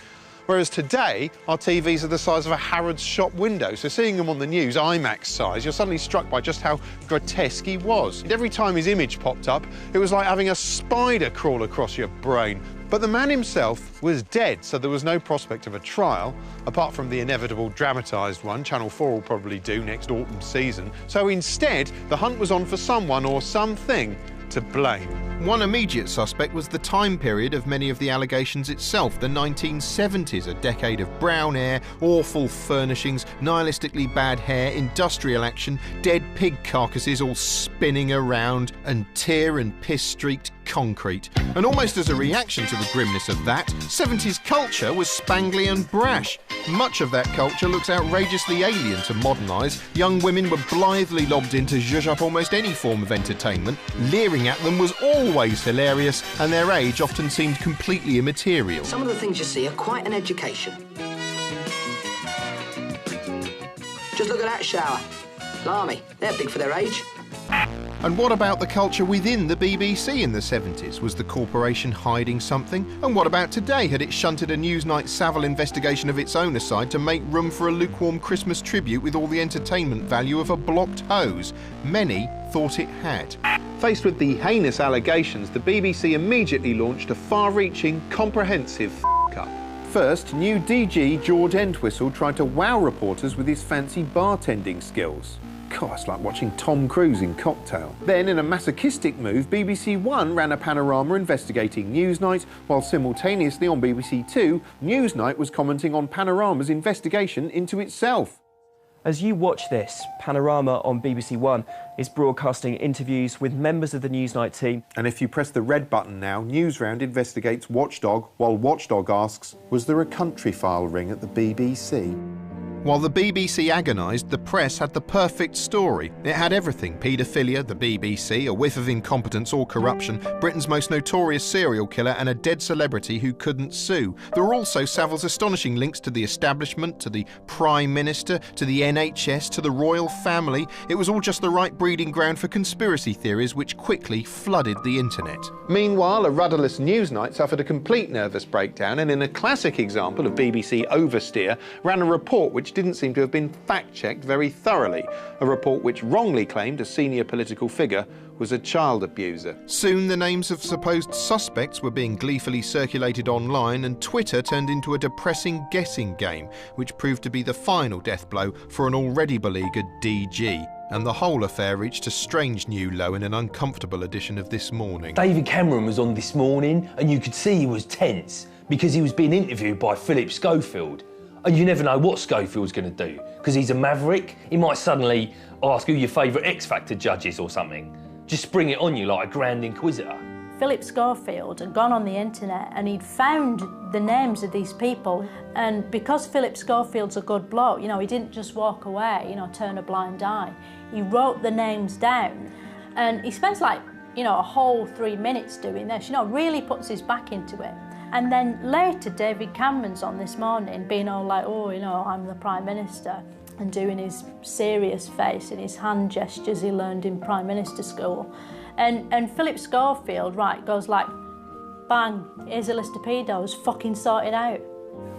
Whereas today, our TVs are the size of a Harrods shop window, so seeing him on the news, IMAX size, you're suddenly struck by just how grotesque he was. And every time his image popped up, it was like having a spider crawl across your brain. But the man himself was dead, so there was no prospect of a trial, apart from the inevitable dramatised one Channel 4 will probably do next autumn season. So instead, the hunt was on for someone or something to blame. One immediate suspect was the time period of many of the allegations itself, the 1970s, a decade of brown air, awful furnishings, nihilistically bad hair, industrial action, dead pig carcasses all spinning around, and tear and piss-streaked concrete. And almost as a reaction to the grimness of that, 70s culture was spangly and brash. Much of that culture looks outrageously alien to modern eyes. Young women were blithely lobbed in to zhuzh up almost any form of entertainment. Leering at them was always hilarious, and their age often seemed completely immaterial. Some of the things you see are quite an education. Just look at that shower. Blimey, they're big for their age. And what about the culture within the BBC in the 70s? Was the corporation hiding something? And what about today? Had it shunted a Newsnight Savile investigation of its own aside to make room for a lukewarm Christmas tribute with all the entertainment value of a blocked hose? Many thought it had. Faced with the heinous allegations, the BBC immediately launched a far-reaching, comprehensive f***up. First, new DG George Entwistle tried to wow reporters with his fancy bartending skills. God, it's like watching Tom Cruise in Cocktail. Then, in a masochistic move, BBC One ran a panorama investigating Newsnight, while simultaneously on BBC Two, Newsnight was commenting on Panorama's investigation into itself. As you watch this, Panorama on BBC One is broadcasting interviews with members of the Newsnight team. And if you press the red button now, Newsround investigates Watchdog, while Watchdog asks, was there a country file ring at the BBC? While the BBC agonised, the press had the perfect story. It had everything: paedophilia, the BBC, a whiff of incompetence or corruption, Britain's most notorious serial killer, and a dead celebrity who couldn't sue. There were also Savile's astonishing links to the establishment, to the Prime Minister, to the NHS, to the royal family. It was all just the right breeding ground for conspiracy theories, which quickly flooded the internet. Meanwhile, a rudderless Newsnight suffered a complete nervous breakdown, and in a classic example of BBC oversteer, ran a report which didn't seem to have been fact-checked very thoroughly. A report which wrongly claimed a senior political figure was a child abuser. Soon the names of supposed suspects were being gleefully circulated online, and Twitter turned into a depressing guessing game, which proved to be the final death blow for an already beleaguered DG. And the whole affair reached a strange new low in an uncomfortable edition of This Morning. David Cameron was on This Morning, and you could see he was tense because he was being interviewed by Philip Schofield. And you never know what Schofield's going to do, because he's a maverick. He might suddenly ask who your favourite X Factor judge is or something. Just spring it on you like a grand inquisitor. Philip Schofield had gone on the internet and he'd found the names of these people. And because Philip Schofield's a good bloke, you know, he didn't just walk away, you know, turn a blind eye. He wrote the names down, and he spends like, you know, a whole 3 minutes doing this, you know, really puts his back into it. And then later, David Cameron's on This Morning, being all like, oh, you know, I'm the Prime Minister, and doing his serious face and his hand gestures he learned in Prime Minister school. And Philip Schofield, right, goes like, bang, here's a list of pedos, fucking sort it out.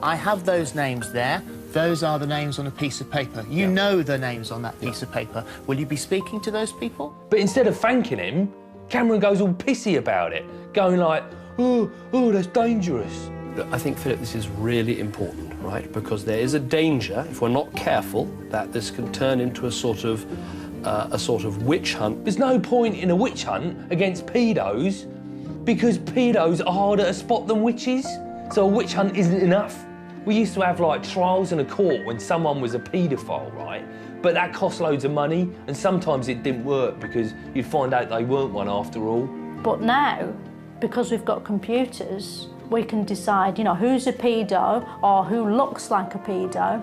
I have those names there. Those are the names on a piece of paper. You know the names on that piece of paper. Will you be speaking to those people? But instead of thanking him, Cameron goes all pissy about it, going like, oh, that's dangerous. I think, Philip, this is really important, right? Because there is a danger, if we're not careful, that this can turn into a sort of witch hunt. There's no point in a witch hunt against paedos because paedos are harder to spot than witches. So a witch hunt isn't enough. We used to have like trials in a court when someone was a paedophile, right? But that cost loads of money, and sometimes it didn't work because you'd find out they weren't one after all. But now, because we've got computers, we can decide, you know, who's a paedo or who looks like a paedo,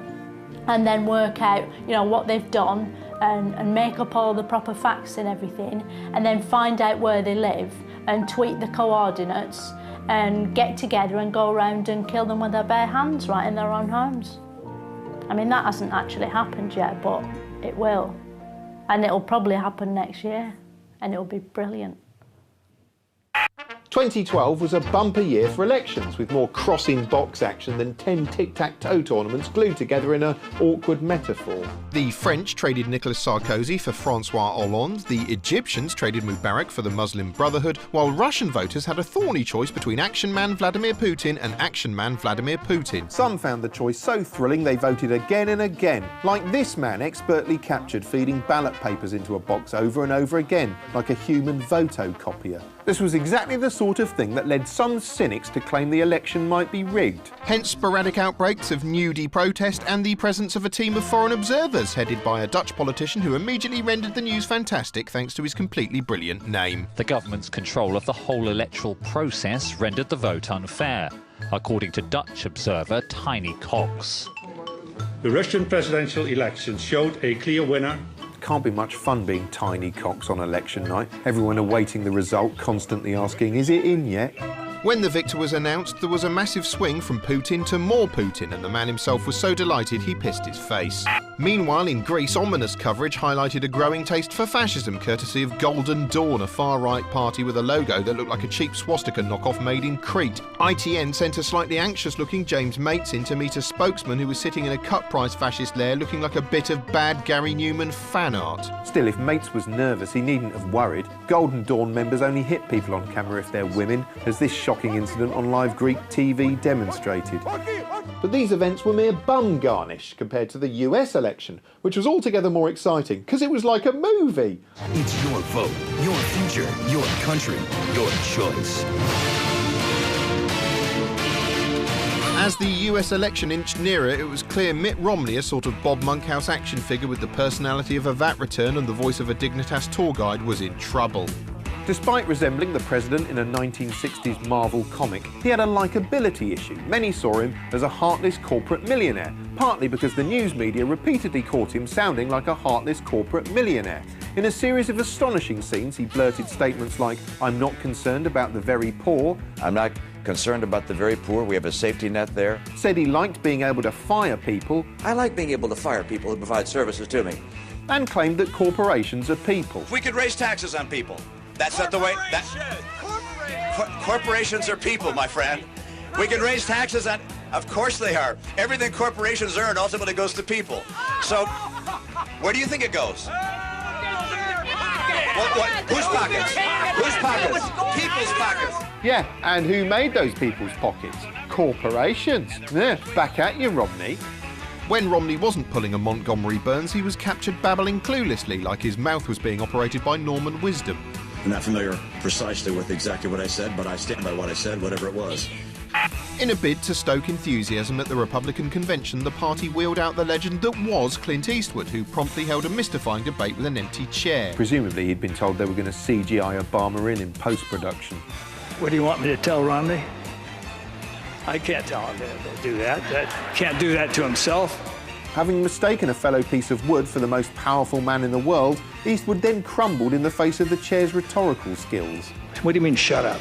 and then work out, you know, what they've done and make up all the proper facts and everything, and then find out where they live and tweet the coordinates and get together and go around and kill them with their bare hands right in their own homes. I mean, that hasn't actually happened yet, but it will. And it'll probably happen next year, and it'll be brilliant. 2012 was a bumper year for elections, with more crossing box action than 10 tic-tac-toe tournaments glued together in an awkward metaphor. The French traded Nicolas Sarkozy for Francois Hollande, the Egyptians traded Mubarak for the Muslim Brotherhood, while Russian voters had a thorny choice between action man Vladimir Putin and action man Vladimir Putin. Some found the choice so thrilling they voted again and again, like this man expertly captured feeding ballot papers into a box over and over again, like a human votocopier. This was exactly the sort of thing that led some cynics to claim the election might be rigged. Hence sporadic outbreaks of nudie protest and the presence of a team of foreign observers headed by a Dutch politician who immediately rendered the news fantastic thanks to his completely brilliant name. The government's control of the whole electoral process rendered the vote unfair, according to Dutch observer Tiny Cox. The Russian presidential election showed a clear winner. Can't be much fun being Tiny Cox on election night. Everyone awaiting the result, constantly asking, is it in yet? When the victor was announced, there was a massive swing from Putin to more Putin, and the man himself was so delighted he pissed his face. Meanwhile, in Greece, ominous coverage highlighted a growing taste for fascism, courtesy of Golden Dawn, a far-right party with a logo that looked like a cheap swastika knockoff made in Crete. ITN sent a slightly anxious-looking James Mates in to meet a spokesman who was sitting in a cut-price fascist lair looking like a bit of bad Gary Newman fan art. Still, if Mates was nervous, he needn't have worried. Golden Dawn members only hit people on camera if they're women, as this shocking incident on live Greek TV demonstrated. But these events were mere bum garnish compared to the US election, which was altogether more exciting because it was like a movie. It's your vote, your future, your country, your choice. As the US election inched nearer, it was clear Mitt Romney, a sort of Bob Monkhouse action figure with the personality of a VAT return and the voice of a Dignitas tour guide, was in trouble. Despite resembling the president in a 1960s Marvel comic, he had a likability issue. Many saw him as a heartless corporate millionaire, partly because the news media repeatedly caught him sounding like a heartless corporate millionaire. In a series of astonishing scenes, he blurted statements like, "I'm not concerned about the very poor." "I'm not concerned about the very poor. We have a safety net there." Said he liked being able to fire people. "I like being able to fire people who provide services to me." And claimed that corporations are people. We could raise taxes on people. That's not the way. Corporations are people, my friend. We can raise taxes on. Of course they are. Everything corporations earn ultimately goes to people. So, where do you think it goes? What? Whose pockets? Whose pockets? People's pockets. Yeah, and who made those people's pockets? Corporations. Yeah, back at you, Romney. When Romney wasn't pulling a Montgomery Burns, he was captured babbling cluelessly, like his mouth was being operated by Norman Wisdom. I'm not familiar precisely with exactly what I said, but I stand by what I said, whatever it was. In a bid to stoke enthusiasm at the Republican convention, the party wheeled out the legend that was Clint Eastwood, who promptly held a mystifying debate with an empty chair. Presumably he'd been told they were going to CGI Obama in post-production. What do you want me to tell Romney? I can't tell him to do that. Can't do that to himself. Having mistaken a fellow piece of wood for the most powerful man in the world, Eastwood then crumbled in the face of the chair's rhetorical skills. What do you mean, shut up?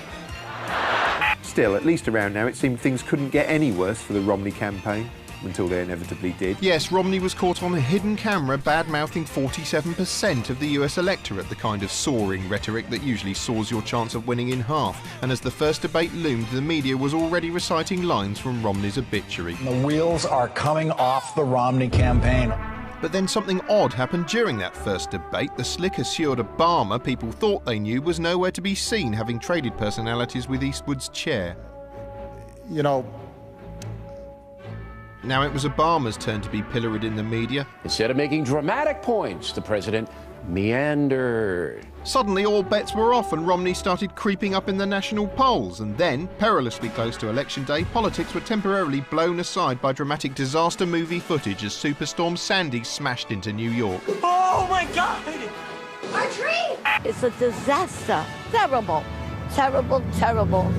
Still, at least around now, it seemed things couldn't get any worse for the Romney campaign. until they inevitably did. Yes, Romney was caught on a hidden camera bad-mouthing 47% of the US electorate, the kind of soaring rhetoric that usually saws your chance of winning in half. And as the first debate loomed, the media was already reciting lines from Romney's obituary. The wheels are coming off the Romney campaign. But then something odd happened during that first debate. The slick, assured Obama people thought they knew was nowhere to be seen, having traded personalities with Eastwood's chair. You know, now it was Obama's turn to be pilloried in the media. Instead of making dramatic points, the president meandered. Suddenly all bets were off and Romney started creeping up in the national polls. And then, perilously close to Election Day, politics were temporarily blown aside by dramatic disaster movie footage as Superstorm Sandy smashed into New York. Oh my God! Our tree! It's a disaster. Terrible. Terrible, terrible.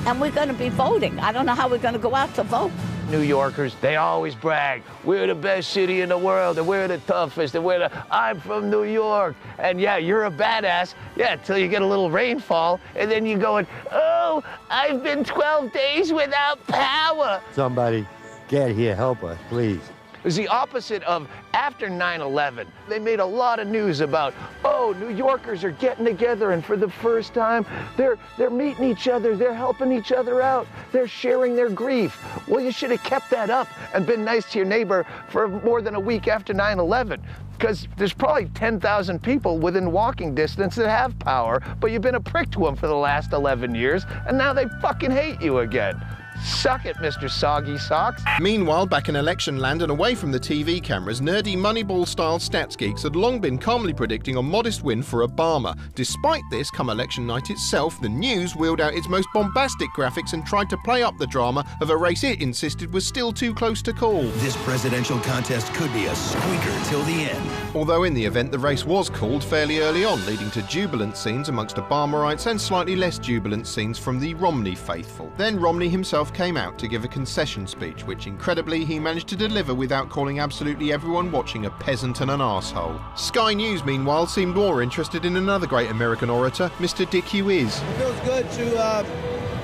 And we're going to be voting. I don't know how we're going to go out to vote. New Yorkers, they always brag. We're the best city in the world, and we're the toughest, and I'm from New York. And yeah, you're a badass. Yeah, till you get a little rainfall, and then you going, oh, I've been 12 days without power. Somebody get here, help us, please. It was the opposite of after 9/11. They made a lot of news about, oh, New Yorkers are getting together and for the first time, they're meeting each other, they're helping each other out, they're sharing their grief. Well, you should have kept that up and been nice to your neighbor for more than a week after 9/11. Because there's probably 10,000 people within walking distance that have power, but you've been a prick to them for the last 11 years, and now they fucking hate you again. Suck it, Mr. Soggy Socks. Meanwhile, back in election land and away from the TV cameras, nerdy Moneyball-style stats geeks had long been calmly predicting a modest win for Obama. Despite this, come election night itself, the news wheeled out its most bombastic graphics and tried to play up the drama of a race it insisted was still too close to call. This presidential contest could be a squeaker till the end. Although in the event the race was called fairly early on, leading to jubilant scenes amongst Obamaites and slightly less jubilant scenes from the Romney faithful. Then Romney himself came out to give a concession speech, which incredibly he managed to deliver without calling absolutely everyone watching a peasant and an arsehole. Sky News, meanwhile, seemed more interested in another great American orator, Mr. Dick Hughes. It feels good to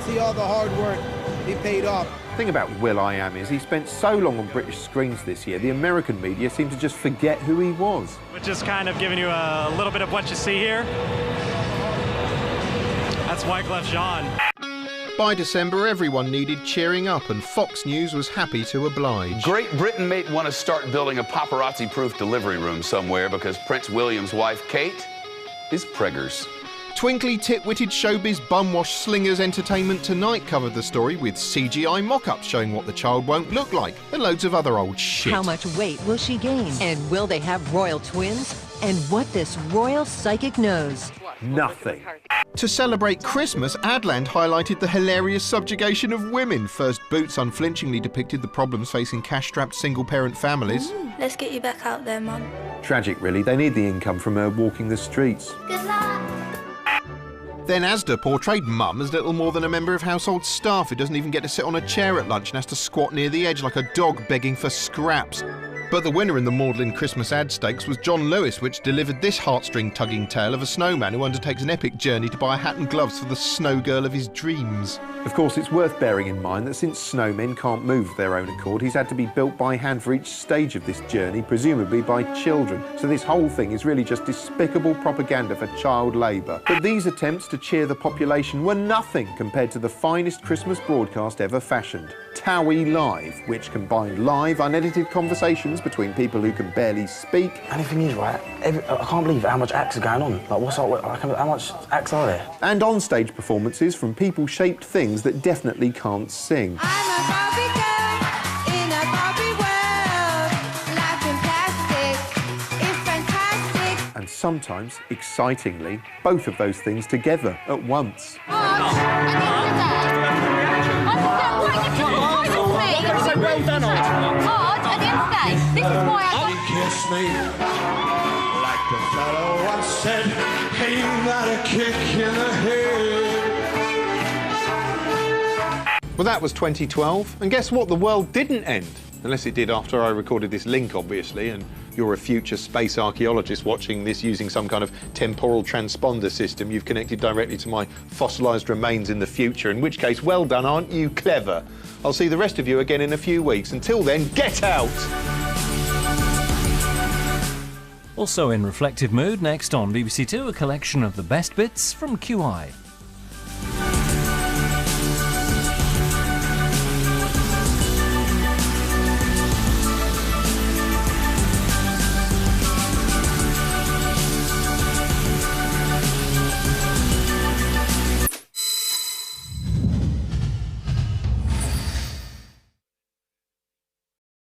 see all the hard work be paid off. The thing about Will.i.am is he spent so long on British screens this year, the American media seemed to just forget who he was. We're just kind of giving you a little bit of what you see here. That's Wyclef Jean. By December, everyone needed cheering up, and Fox News was happy to oblige. Great Britain may want to start building a paparazzi-proof delivery room somewhere because Prince William's wife, Kate, is preggers. Twinkly, tit-witted showbiz bumwash slingers Entertainment Tonight covered the story with CGI mock-ups showing what the child won't look like, and loads of other old shit. How much weight will she gain? And will they have royal twins? And what this royal psychic knows. Nothing. To celebrate Christmas, Adland highlighted the hilarious subjugation of women. First, Boots unflinchingly depicted the problems facing cash-strapped single-parent families. Let's get you back out there, Mum. Tragic, really. They need the income from her walking the streets. Good luck. Then Asda portrayed Mum as little more than a member of household staff who doesn't even get to sit on a chair at lunch and has to squat near the edge like a dog begging for scraps. But the winner in the Maudlin Christmas ad stakes was John Lewis, which delivered this heartstring-tugging tale of a snowman who undertakes an epic journey to buy a hat and gloves for the snow girl of his dreams. Of course, it's worth bearing in mind that since snowmen can't move of their own accord, he's had to be built by hand for each stage of this journey, presumably by children. So this whole thing is really just despicable propaganda for child labour. But these attempts to cheer the population were nothing compared to the finest Christmas broadcast ever fashioned, Towie Live, which combined live, unedited conversations between people who can barely speak. And the thing is, right, I can't believe how much acts are going on. Like, how much acts are there? And on-stage performances from people-shaped things that definitely can't sing. I'm a Barbie girl in a Barbie world. Life in plastic is fantastic. And sometimes, excitingly, both of those things together at once. This is why I kiss me like the fellow once said, ain't that a kick in the head? Well, that was 2012, and guess what? The world didn't end. Unless it did after I recorded this link, obviously, and you're a future space archaeologist watching this using some kind of temporal transponder system. You've connected directly to my fossilised remains in the future, in which case, well done, aren't you clever? I'll see the rest of you again in a few weeks. Until then, get out! Also in reflective mood, next on BBC Two, a collection of the best bits from QI.